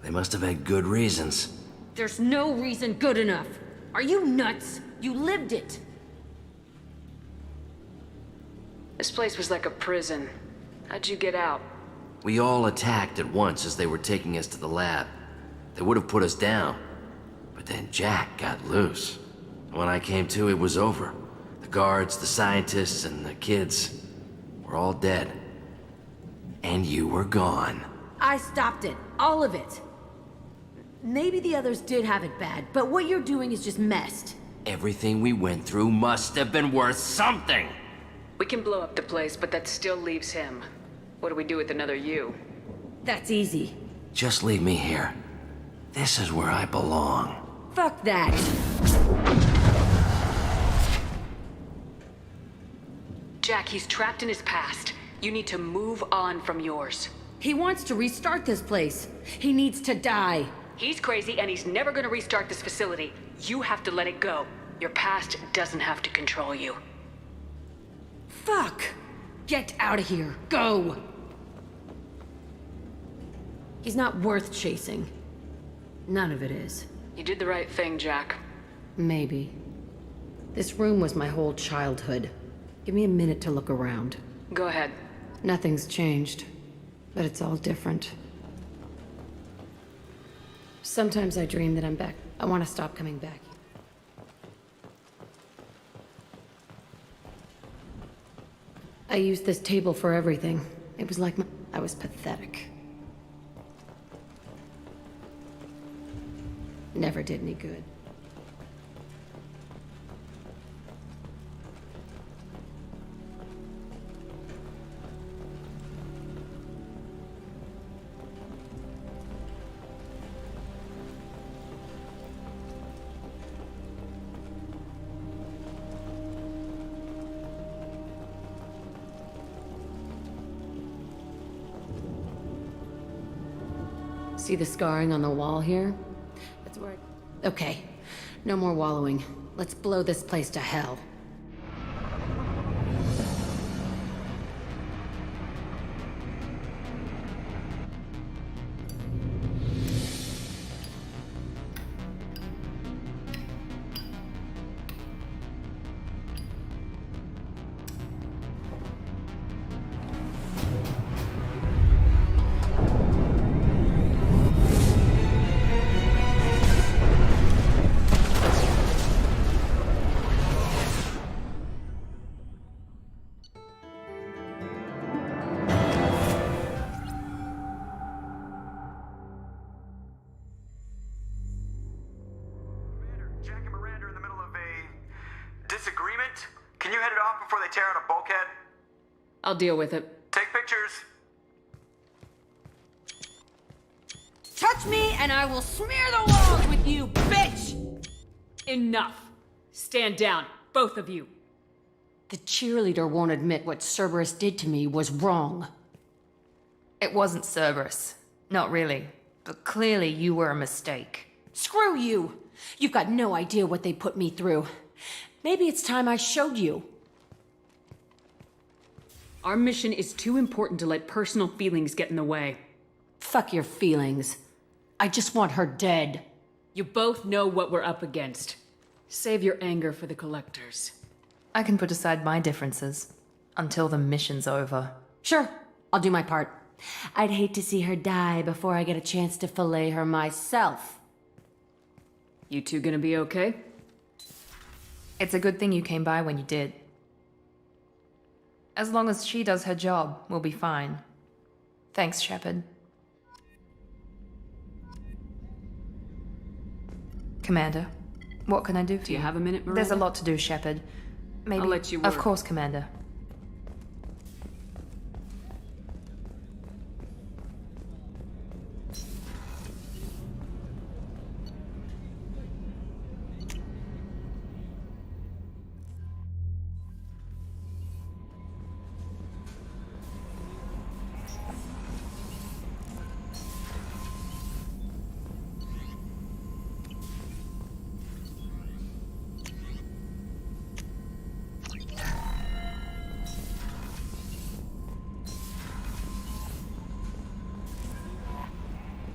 They must have had good reasons. There's no reason good enough. Are you nuts? You lived it. This place was like a prison. How'd you get out? We all attacked at once as they were taking us to the lab. They would have put us down. But then Jack got loose. When I came to, it was over. The guards, the scientists, and the kids were all dead. And you were gone. I stopped it. All of it. Maybe the others did have it bad, but what you're doing is just messed. Everything we went through must have been worth something. We can blow up the place, but that still leaves him. What do we do with another you? That's easy. Just leave me here. This is where I belong. Fuck that. Jack, he's trapped in his past. You need to move on from yours. He wants to restart this place. He needs to die. He's crazy and he's never gonna restart this facility. You have to let it go. Your past doesn't have to control you. Fuck! Get out of here. Go! He's not worth chasing. None of it is. You did the right thing, Jack. Maybe. This room was my whole childhood. Give me a minute to look around. Go ahead. Nothing's changed, but it's all different. Sometimes I dream that I'm back. I want to stop coming back. I used this table for everything. It was like I was pathetic. Never did any good. See the scarring on the wall here? That's where Okay, no more wallowing. Let's blow this place to hell. Disagreement? Can you head it off before they tear out a bulkhead? I'll deal with it. Take pictures. Touch me and I will smear the walls with you, bitch! Enough. Stand down, both of you. The cheerleader won't admit what Cerberus did to me was wrong. It wasn't Cerberus. Not really. But clearly you were a mistake. Screw you! You've got no idea what they put me through. Maybe it's time I showed you. Our mission is too important to let personal feelings get in the way. Fuck your feelings. I just want her dead. You both know what we're up against. Save your anger for the collectors. I can put aside my differences until the mission's over. Sure, I'll do my part. I'd hate to see her die before I get a chance to fillet her myself. You two gonna be okay? It's a good thing you came by when you did. As long as she does her job, we'll be fine. Thanks, Shepard. Commander, what can I do for you? Do you have a minute, Miranda? There's a lot to do, Shepard. Maybe. I'll let you work. Of course, Commander.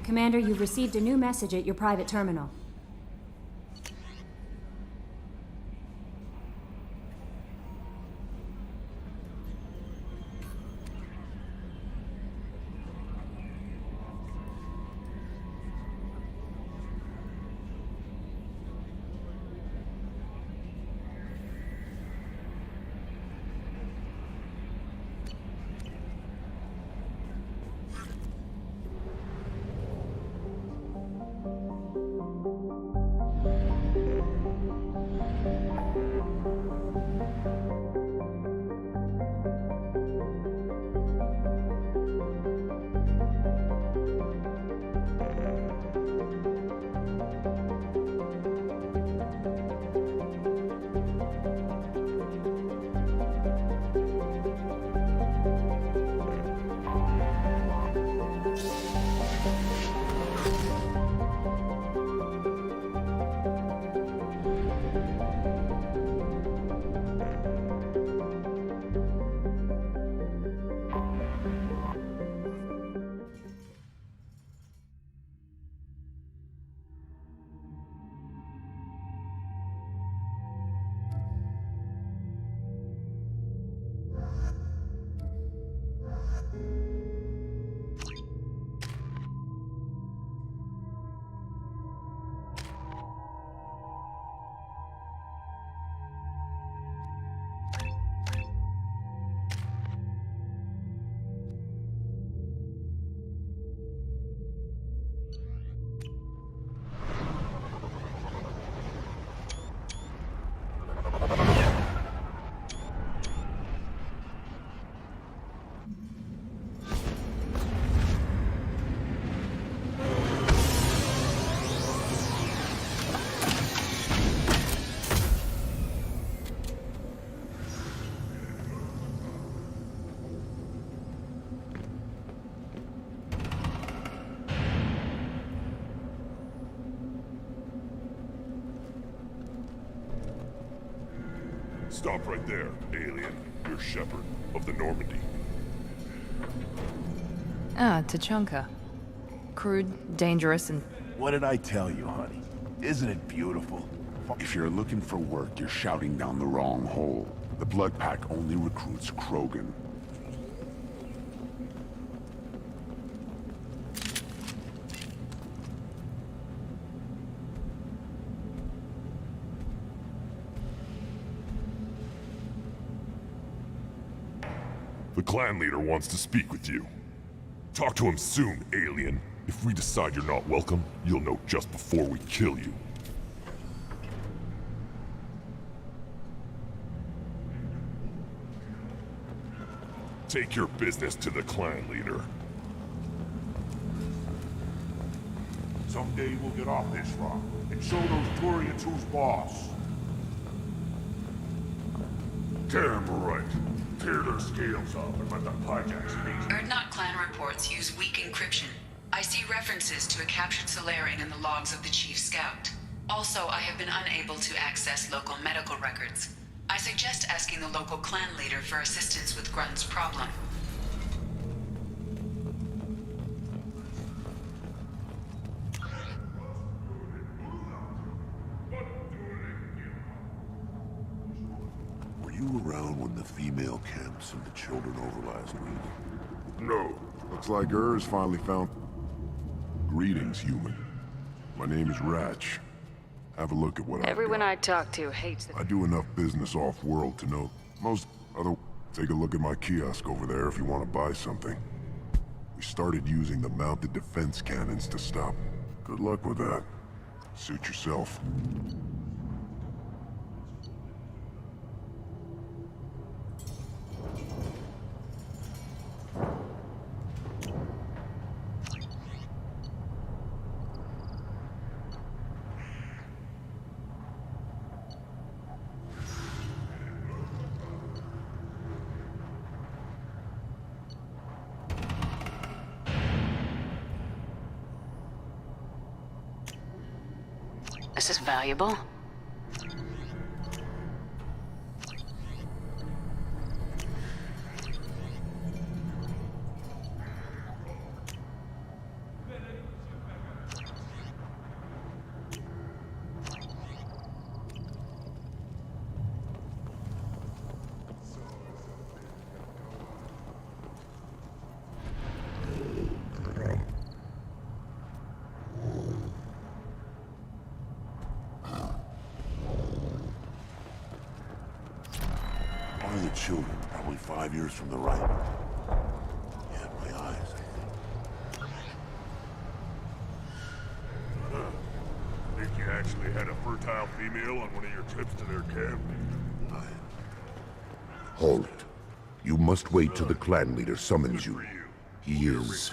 Commander, you've received a new message at your private terminal. Stop right there, alien. You're Shepard of the Normandy. Ah, Tuchanka. Crude, dangerous, and... What did I tell you, honey? Isn't it beautiful? If you're looking for work, you're shouting down the wrong hole. The Blood Pack only recruits Krogan. The clan leader wants to speak with you. Talk to him soon, alien. If we decide you're not welcome, you'll know just before we kill you. Take your business to the clan leader. Someday we'll get off this rock and show those Turians who's boss. Damn right. Tear their scales off and let the Pyjax speak. Erdnot clan reports use weak encryption. I see references to a captured Solarian in the logs of the Chief Scout. Also, I have been unable to access local medical records. I suggest asking the local clan leader for assistance with Grunt's problem. Were you around when the female camps and the children over last week? No. Looks like Ur's finally found... Greetings, human. My name is Ratch. Have a look at what Everyone I talk to hates I do enough business off-world to know most other... Take a look at my kiosk over there if you want to buy something. We started using the mounted defense cannons to stop. Good luck with that. Suit yourself. This is valuable. One of the children, probably 5 years from the right. Yeah, my eyes, I think. Think you actually had a fertile female on one of your trips to their camp? Halt. You must wait till the clan leader summons you. He is...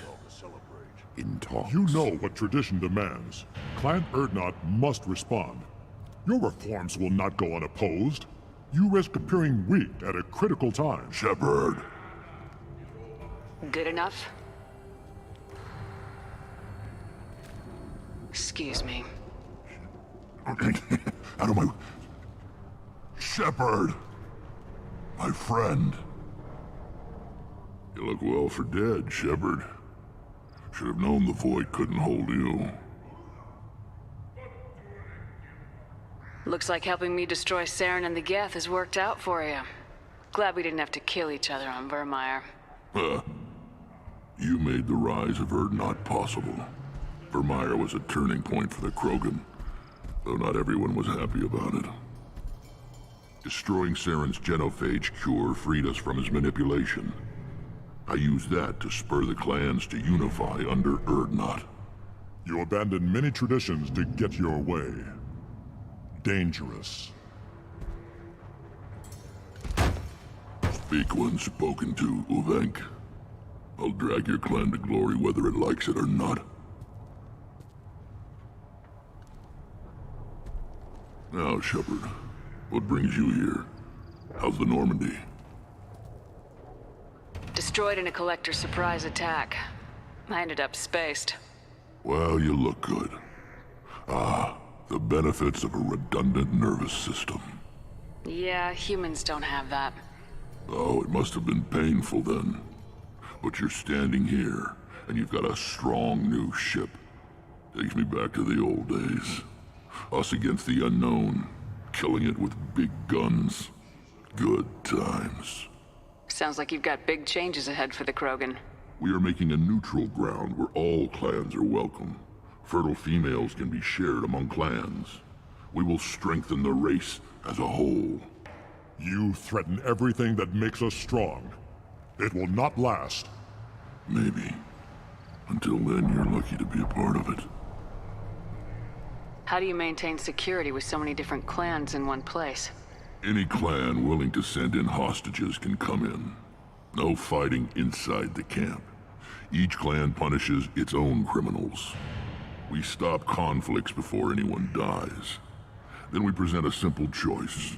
in talks. You know what tradition demands. Clan Urdnot must respond. Your reforms will not go unopposed. You risk appearing weak at a critical time. Shepard. Good enough? Excuse me. Out of my... Shepard! My friend. You look well for dead, Shepard. Should have known the Void couldn't hold you. Looks like helping me destroy Saren and the Geth has worked out for you. Glad we didn't have to kill each other on Vermeer. You made the rise of Urdnot possible. Vermeer was a turning point for the Krogan, though not everyone was happy about it. Destroying Saren's genophage cure freed us from his manipulation. I used that to spur the clans to unify under Urdnot. You abandoned many traditions to get your way. Dangerous. Speak when spoken to, Uvenk. I'll drag your clan to glory whether it likes it or not. Now, Shepard, what brings you here? How's the Normandy? Destroyed in a Collector surprise attack. I ended up spaced. Well, you look good. Ah, the benefits of a redundant nervous system. Yeah, humans don't have that. Oh, it must have been painful then. But you're standing here, and you've got a strong new ship. Takes me back to the old days. Us against the unknown, killing it with big guns. Good times. Sounds like you've got big changes ahead for the Krogan. We are making a neutral ground where all clans are welcome. Fertile females can be shared among clans. We will strengthen the race as a whole. You threaten everything that makes us strong. It will not last. Maybe. Until then, you're lucky to be a part of it. How do you maintain security with so many different clans in one place? Any clan willing to send in hostages can come in. No fighting inside the camp. Each clan punishes its own criminals. We stop conflicts before anyone dies. Then we present a simple choice.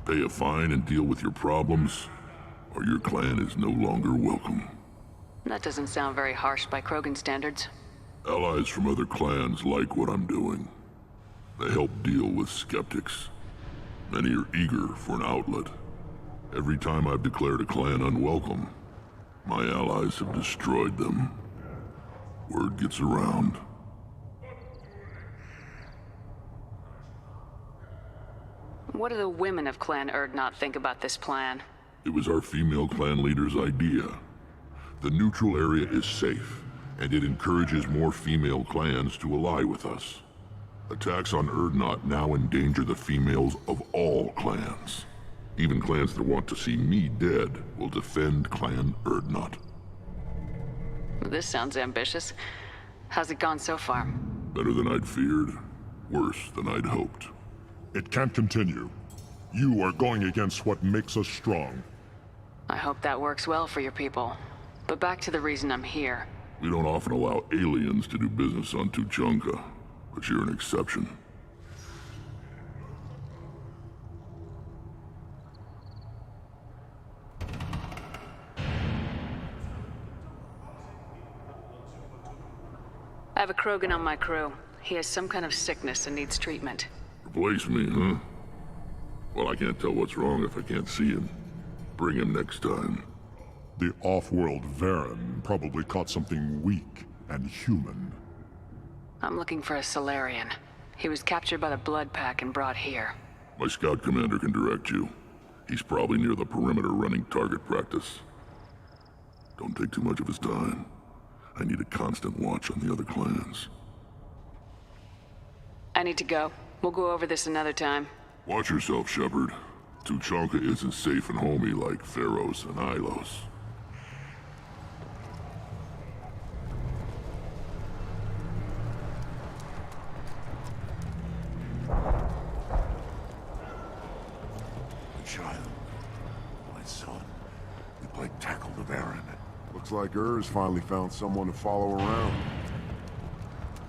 Pay a fine and deal with your problems, or your clan is no longer welcome. That doesn't sound very harsh by Krogan standards. Allies from other clans like what I'm doing. They help deal with skeptics. Many are eager for an outlet. Every time I've declared a clan unwelcome, my allies have destroyed them. Word gets around. What do the women of Clan Urdnot think about this plan? It was our female clan leader's idea. The neutral area is safe, and it encourages more female clans to ally with us. Attacks on Urdnot now endanger the females of all clans. Even clans that want to see me dead will defend Clan Urdnot. This sounds ambitious. How's it gone so far? Better than I'd feared. Worse than I'd hoped. It can't continue. You are going against what makes us strong. I hope that works well for your people. But back to the reason I'm here. We don't often allow aliens to do business on Tuchanka, but you're an exception. I have a Krogan on my crew. He has some kind of sickness and needs treatment. Replace me, huh? Well, I can't tell what's wrong if I can't see him. Bring him next time. The off-world Varen probably caught something weak and human. I'm looking for a Solarian. He was captured by the Blood Pack and brought here. My scout commander can direct you. He's probably near the perimeter running target practice. Don't take too much of his time. I need a constant watch on the other clans. I need to go. We'll go over this another time. Watch yourself, Shepard. Tuchanka isn't safe and homey like Pharos and Ilos. The child. My son. We played tackle the Varen. Looks like Ur's finally found someone to follow around.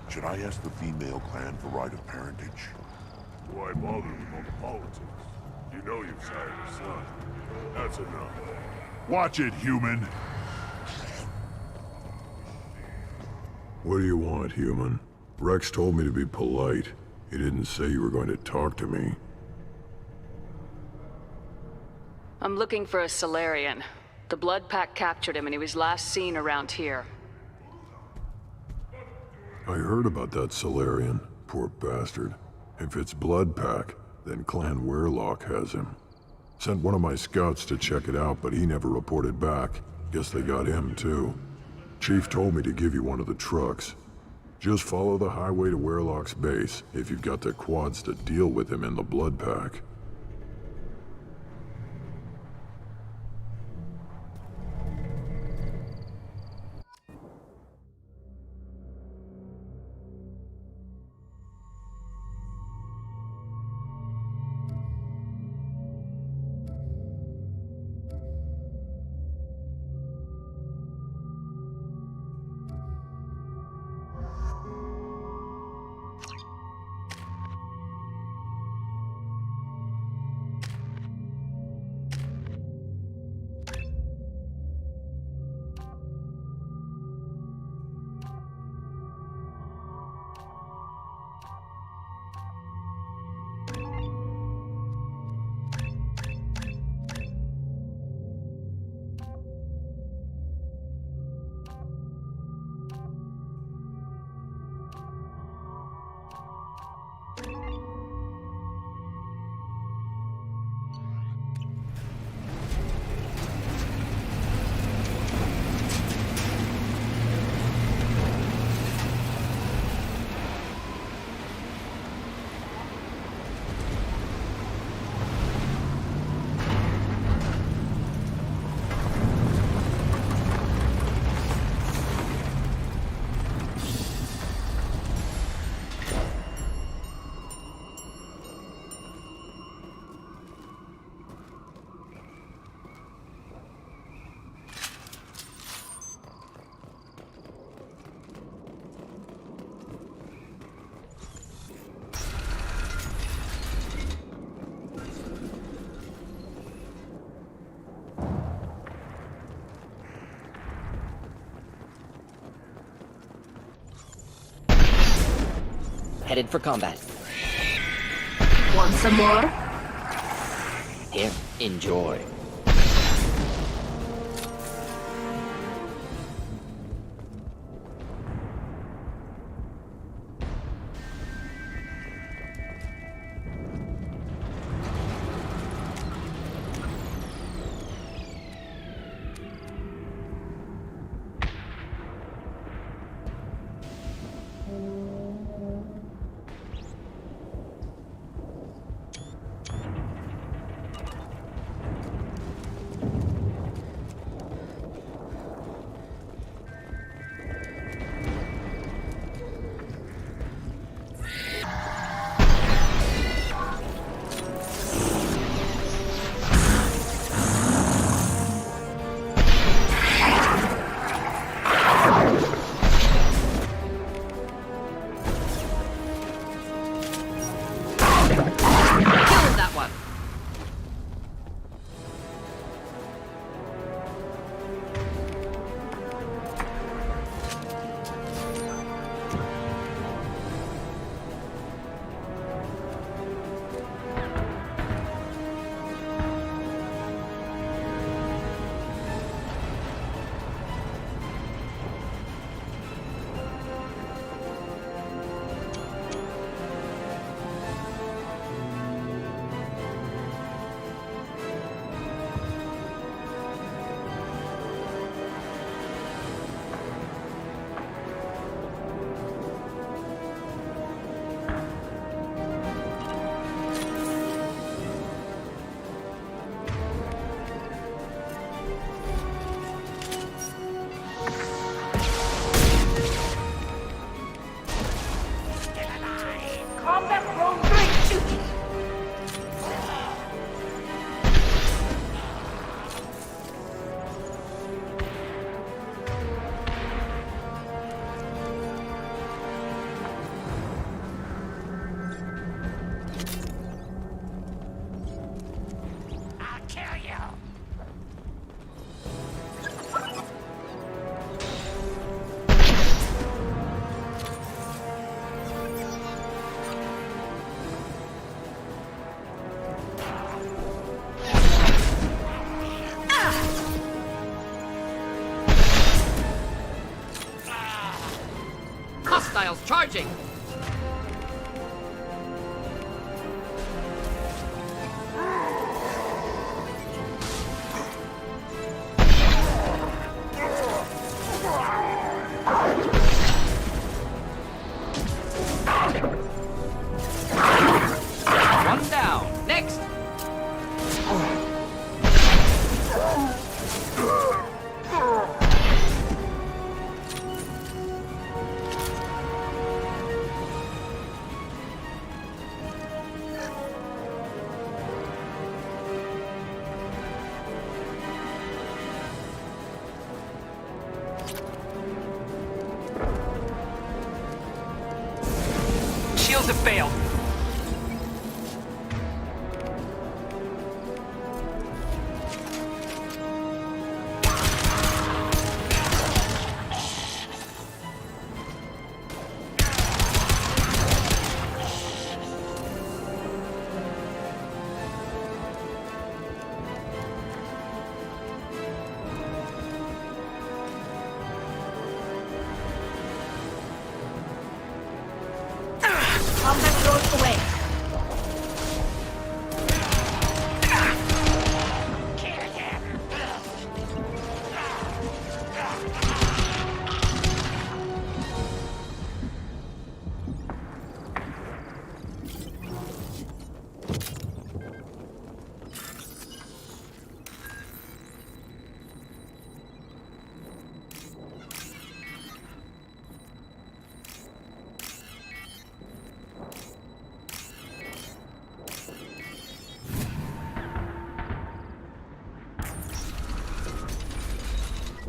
Should I ask the female clan for right of parentage? Why bother with all the politics? You know you've sired a son. That's enough. Watch it, human! What do you want, human? Rex told me to be polite. He didn't say you were going to talk to me. I'm looking for a Solarian. The Blood Pack captured him and he was last seen around here. I heard about that Solarian. Poor bastard. If it's Blood Pack, then Clan Weyrloc has him. Sent one of my scouts to check it out, but he never reported back. Guess they got him too. Chief told me to give you one of the trucks. Just follow the highway to Weyrloc's base if you've got the quads to deal with him in the Blood Pack. Headed for combat. Want some more? Here, enjoy. Hostiles charging! One down. Next! Shields have failed. Combat drones away.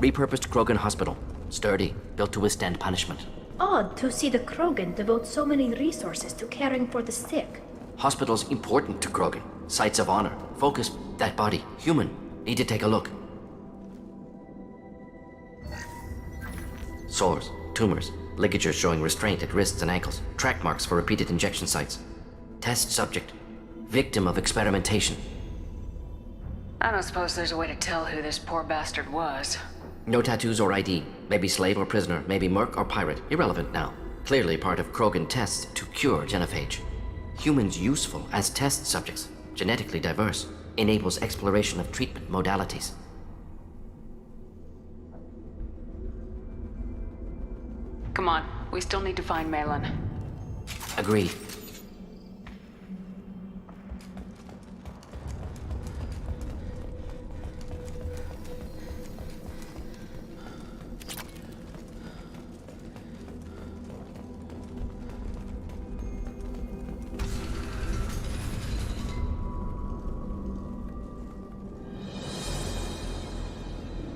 Repurposed Krogan Hospital. Sturdy, built to withstand punishment. Odd to see the Krogan devote so many resources to caring for the sick. Hospital's important to Krogan. Sites of honor. Focus, that body. Human. Need to take a look. Sores, tumors, ligatures showing restraint at wrists and ankles. Track marks for repeated injection sites. Test subject. Victim of experimentation. I don't suppose there's a way to tell who this poor bastard was. No tattoos or ID. Maybe slave or prisoner. Maybe merc or pirate. Irrelevant now. Clearly part of Krogan tests to cure genophage. Humans useful as test subjects. Genetically diverse. Enables exploration of treatment modalities. Come on, we still need to find Malin. Agreed.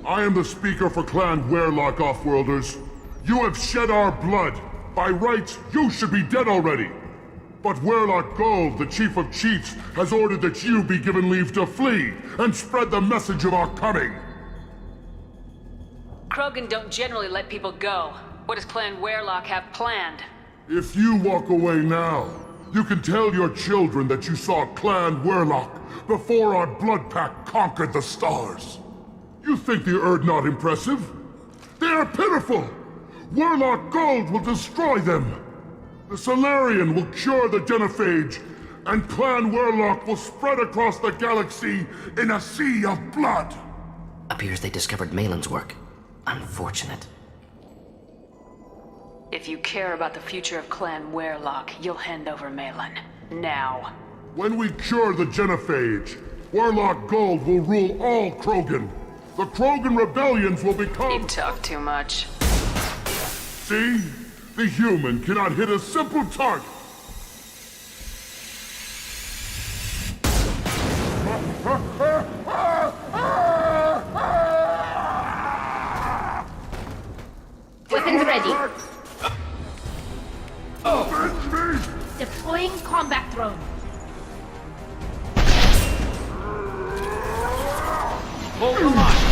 I am the speaker for Clan Werlock, Offworlders. You have shed our blood. By rights, you should be dead already. But Werlock Gold, the Chief of Chiefs, has ordered that you be given leave to flee and spread the message of our coming. Krogan don't generally let people go. What does Clan Werlock have planned? If you walk away now, you can tell your children that you saw Clan Werlock before our blood pact conquered the stars. You think the Erd not impressive? They are pitiful! Werlock Gold will destroy them! The Solarian will cure the genophage, and Clan Werlock will spread across the galaxy in a sea of blood! Appears they discovered Malin's work. Unfortunate. If you care about the future of Clan Werlock, you'll hand over Malin. Now. When we cure the genophage, Werlock Gold will rule all Krogan. The Krogan rebellions will become— You talk too much. See? The human cannot hit a simple target. Weapons ready. Avenge me! Deploying combat drone. Oh, come on!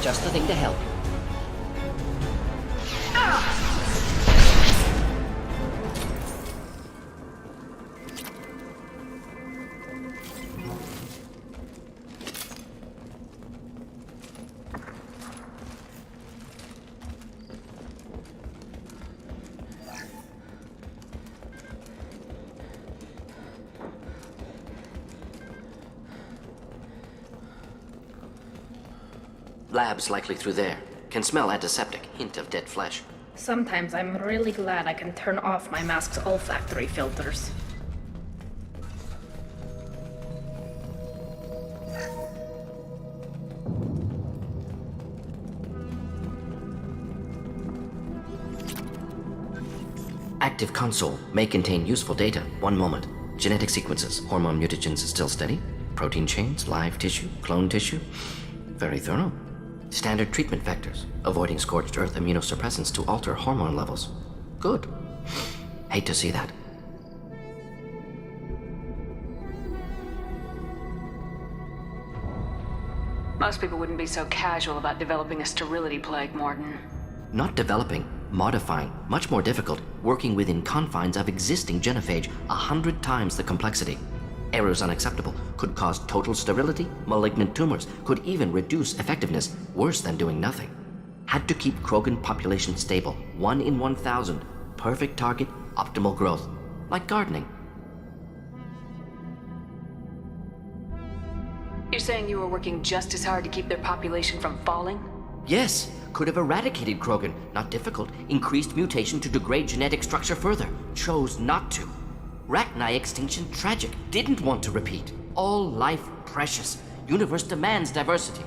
Just the thing to help. Lab's likely through there. Can smell antiseptic, hint of dead flesh. Sometimes I'm really glad I can turn off my mask's olfactory filters. Active console may contain useful data. One moment. Genetic sequences. Hormone mutagens still steady. Protein chains, live tissue, clone tissue. Very thorough. Standard treatment vectors. Avoiding scorched earth immunosuppressants to alter hormone levels. Good. Hate to see that. Most people wouldn't be so casual about developing a sterility plague, Morton. Not developing, modifying, much more difficult, working within confines of existing genophage, 100 times the complexity. Errors unacceptable, could cause total sterility, malignant tumors, could even reduce effectiveness, worse than doing nothing. Had to keep Krogan population stable, 1 in 1,000, perfect target, optimal growth, like gardening. You're saying you were working just as hard to keep their population from falling? Yes, could have eradicated Krogan, not difficult, increased mutation to degrade genetic structure further, chose not to. Rachni extinction tragic, didn't want to repeat. All life precious, universe demands diversity.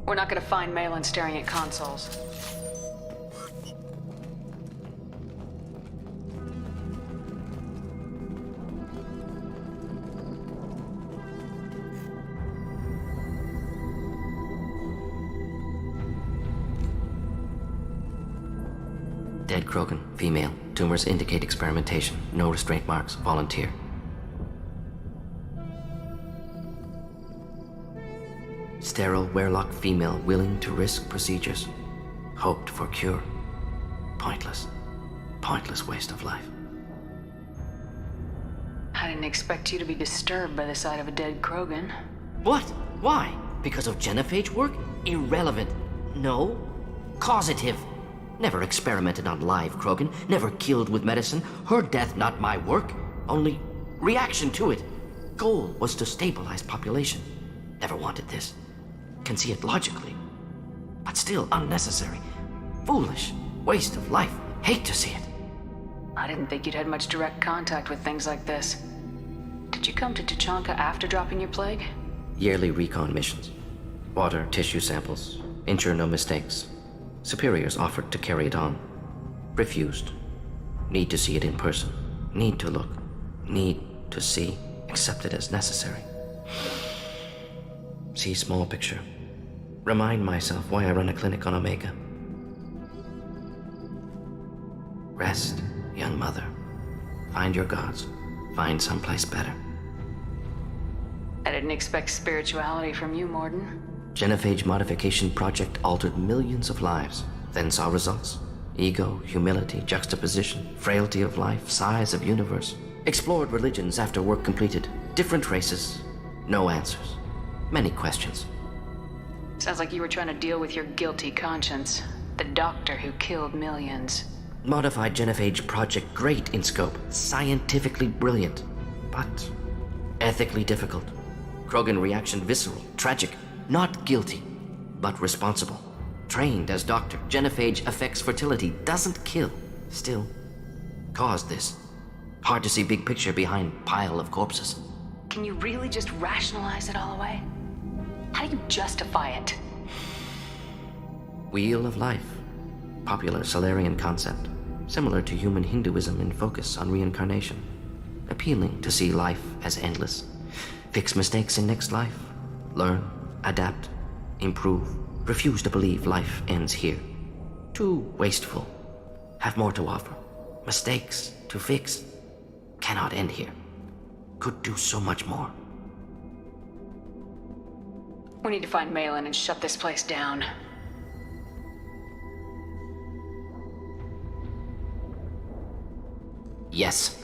We're not gonna find Malin staring at consoles. Dead Krogan, female. Tumors indicate experimentation. No restraint marks. Volunteer. Sterile Werelock female willing to risk procedures. Hoped for cure. Pointless. Pointless waste of life. I didn't expect you to be disturbed by the sight of a dead Krogan. What? Why? Because of genophage work? Irrelevant. No. Causative. Never experimented on live Krogan. Never killed with medicine. Her death, not my work. Only reaction to it. Goal was to stabilize population. Never wanted this. Can see it logically. But still unnecessary. Foolish. Waste of life. Hate to see it. I didn't think you'd had much direct contact with things like this. Did you come to Tuchanka after dropping your plague? Yearly recon missions. Water, tissue samples. Ensure no mistakes. Superiors offered to carry it on. Refused. Need to see it in person. Need to look. Need to see. Accepted as necessary. See small picture. Remind myself why I run a clinic on Omega. Rest, young mother. Find your gods. Find someplace better. I didn't expect spirituality from you, Mordin. Genophage modification project altered millions of lives, then saw results. Ego, humility, juxtaposition, frailty of life, size of universe. Explored religions after work completed. Different races. No answers. Many questions. Sounds like you were trying to deal with your guilty conscience. The doctor who killed millions. Modified genophage project great in scope. Scientifically brilliant. But ethically difficult. Krogan reaction visceral, tragic. Not guilty, but responsible. Trained as doctor, genophage affects fertility, doesn't kill. Still, caused this. Hard to see big picture behind pile of corpses. Can you really just rationalize it all away? How do you justify it? Wheel of life. Popular Solarian concept. Similar to human Hinduism in focus on reincarnation. Appealing to see life as endless. Fix mistakes in next life. Learn. Adapt, improve, refuse to believe life ends here. Too wasteful. Have more to offer. Mistakes to fix. Cannot end here. Could do so much more. We need to find Malin and shut this place down. Yes.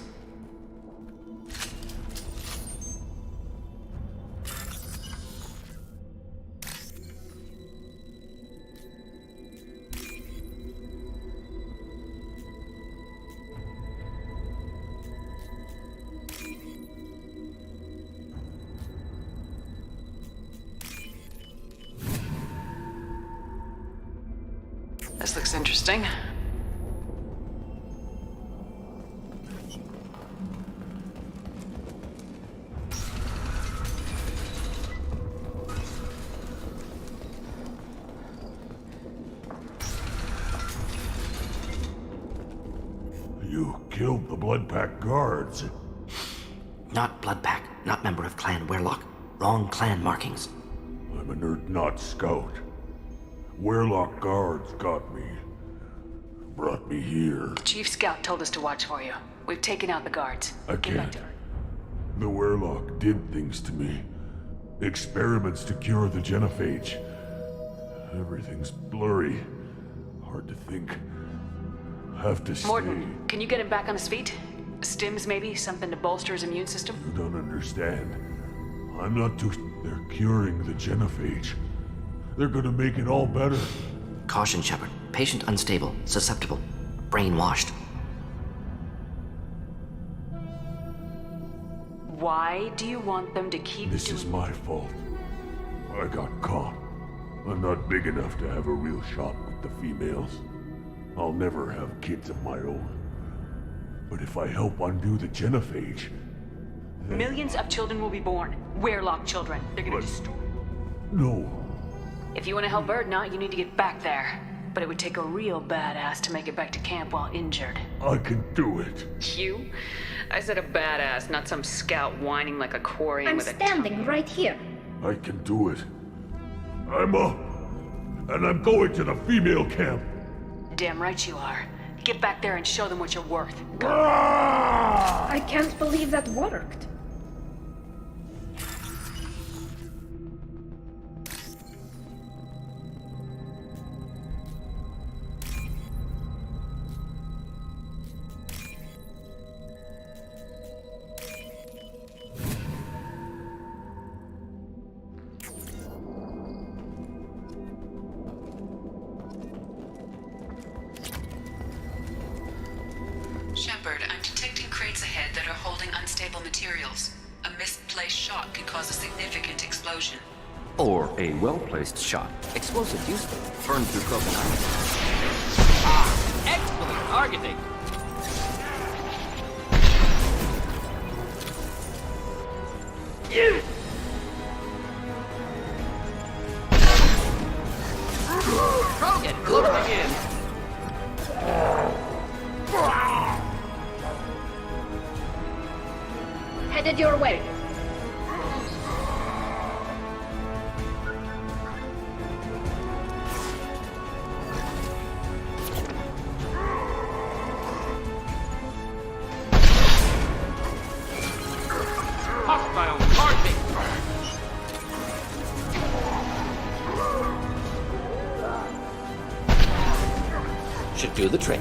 This looks interesting. You killed the Bloodpack guards. Not Bloodpack, not member of Clan Werelock. Wrong clan markings. I'm a nerd, not scout. Werelock guards got me. Brought me here. The Chief Scout told us to watch for you. We've taken out the guards. I can't. The Werelock did things to me. Experiments to cure the genophage. Everything's blurry. Hard to think. Have to stay. Mordin, can you get him back on his feet? Stims, maybe? Something to bolster his immune system? You don't understand. I'm not too... They're curing the genophage. They're gonna make it all better. Caution, Shepard. Patient unstable, susceptible, brainwashed. Why do you want them to keep This is my fault. I got caught. I'm not big enough to have a real shot with the females. I'll never have kids of my own. But if I help undo the genophage... then... Millions of children will be born. Werelock children. They're gonna destroy... No. If you want to help Urdnot, you need to get back there. But it would take a real badass to make it back to camp while injured. I can do it. You? I said a badass, not some scout whining like a quarian I'm with a standing right here. I can do it. I'm up. And I'm going to the female camp. Damn right you are. Get back there and show them what you're worth. I can't believe that worked. Shepard, I'm detecting crates ahead that are holding unstable materials. A misplaced shot can cause a significant explosion. Or a well-placed shot. Explosive useful. Burn through coconut. Excellent targeting! Krogan, closing in! Headed your way. Hostile target! Should do the trick.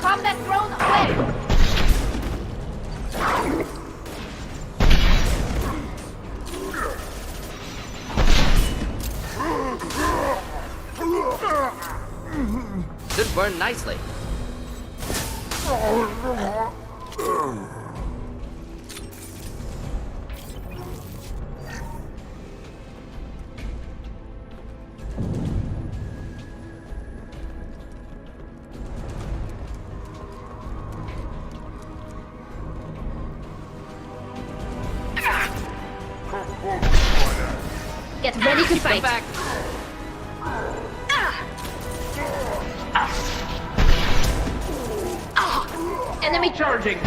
Combat drone away! Should burn nicely. Get ready to fight. Come back. Enemy charging.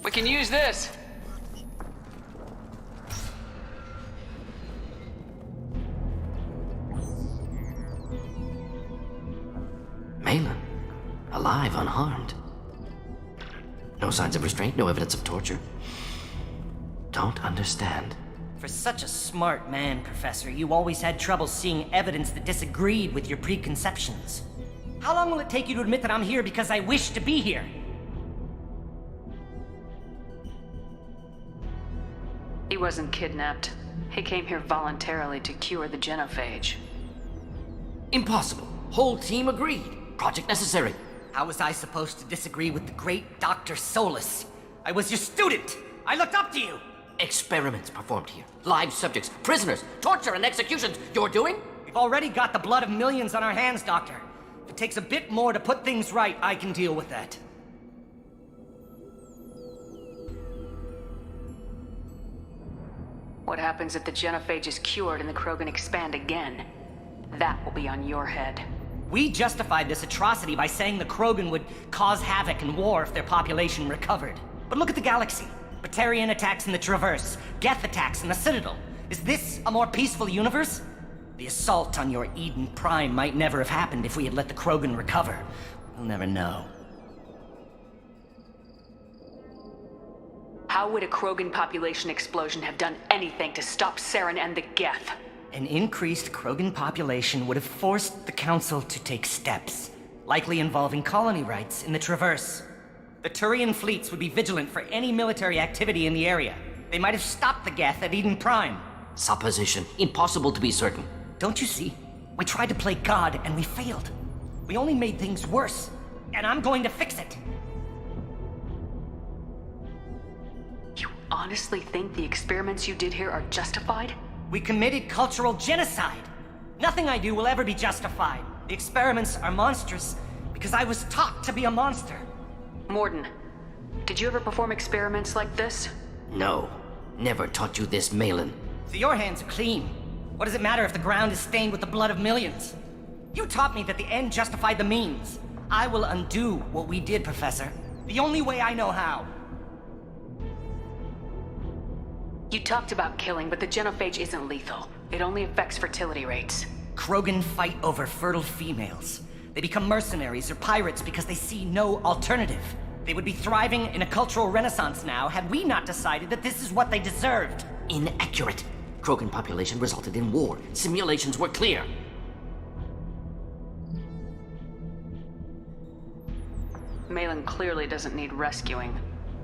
We can use this. Malin, alive, unharmed. No signs of restraint, no evidence of torture. Don't understand. For such a smart man, Professor, you always had trouble seeing evidence that disagreed with your preconceptions. How long will it take you to admit that I'm here because I wish to be here? He wasn't kidnapped. He came here voluntarily to cure the genophage. Impossible. Whole team agreed. Project necessary. How was I supposed to disagree with the great Dr. Solus? I was your student! I looked up to you! Experiments performed here. Live subjects, prisoners, torture and executions. You're doing? We've already got the blood of millions on our hands, Doctor. If it takes a bit more to put things right, I can deal with that. What happens if the genophage is cured and the Krogan expand again? That will be on your head. We justified this atrocity by saying the Krogan would cause havoc and war if their population recovered. But look at the galaxy. Batarian attacks in the Traverse, Geth attacks in the Citadel. Is this a more peaceful universe? The assault on your Eden Prime might never have happened if we had let the Krogan recover. We'll never know. How would a Krogan population explosion have done anything to stop Saren and the Geth? An increased Krogan population would have forced the Council to take steps, likely involving colony rights in the Traverse. The Turian fleets would be vigilant for any military activity in the area. They might have stopped the Geth at Eden Prime. Supposition. Impossible to be certain. Don't you see? We tried to play God and we failed. We only made things worse, and I'm going to fix it. You honestly think the experiments you did here are justified? We committed cultural genocide. Nothing I do will ever be justified. The experiments are monstrous because I was taught to be a monster. Mordin, did you ever perform experiments like this? No. Never taught you this, Malin. So your hands are clean. What does it matter if the ground is stained with the blood of millions? You taught me that the end justified the means. I will undo what we did, Professor. The only way I know how. You talked about killing, but the genophage isn't lethal. It only affects fertility rates. Krogan fight over fertile females. They become mercenaries or pirates because they see no alternative. They would be thriving in a cultural renaissance now had we not decided that this is what they deserved. Inaccurate. Krogan population resulted in war. Simulations were clear. Malin clearly doesn't need rescuing.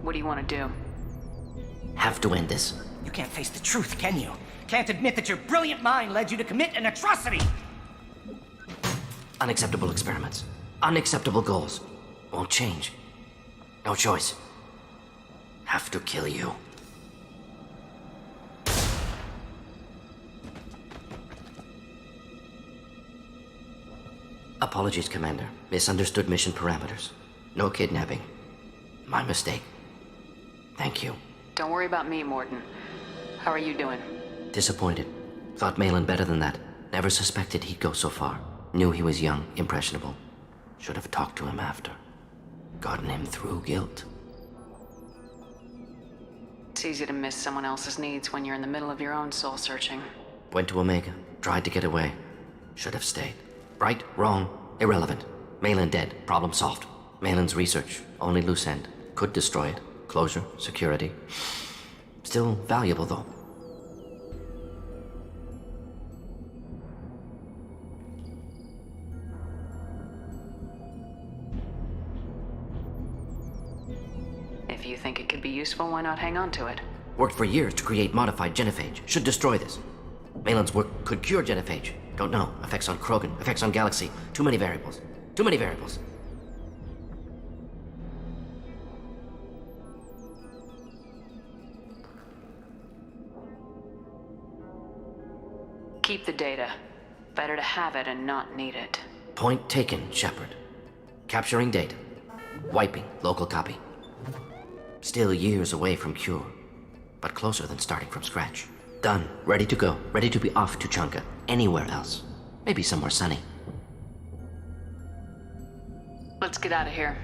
What do you want to do? Have to end this. You can't face the truth, can you? Can't admit that your brilliant mind led you to commit an atrocity! Unacceptable experiments. Unacceptable goals. Won't change. No choice. Have to kill you. Apologies, Commander. Misunderstood mission parameters. No kidnapping. My mistake. Thank you. Don't worry about me, Mordin. How are you doing? Disappointed. Thought Malin better than that. Never suspected he'd go so far. Knew he was young, impressionable. Should have talked to him after. Gotten him through guilt. It's easy to miss someone else's needs when you're in the middle of your own soul searching. Went to Omega. Tried to get away. Should have stayed. Right, wrong, irrelevant. Malin dead. Problem solved. Malin's research. Only loose end. Could destroy it. Closure, security. Still valuable, though. If you think it could be useful, why not hang on to it? Worked for years to create modified genophage. Should destroy this. Malin's work could cure genophage. Don't know. Effects on Krogan, effects on Galaxy. Too many variables. Too many variables. Keep the data. Better to have it and not need it. Point taken, Shepard. Capturing data. Wiping local copy. Still years away from cure, but closer than starting from scratch. Done. Ready to go. Ready to be off to Chunka. Anywhere else. Maybe somewhere sunny. Let's get out of here.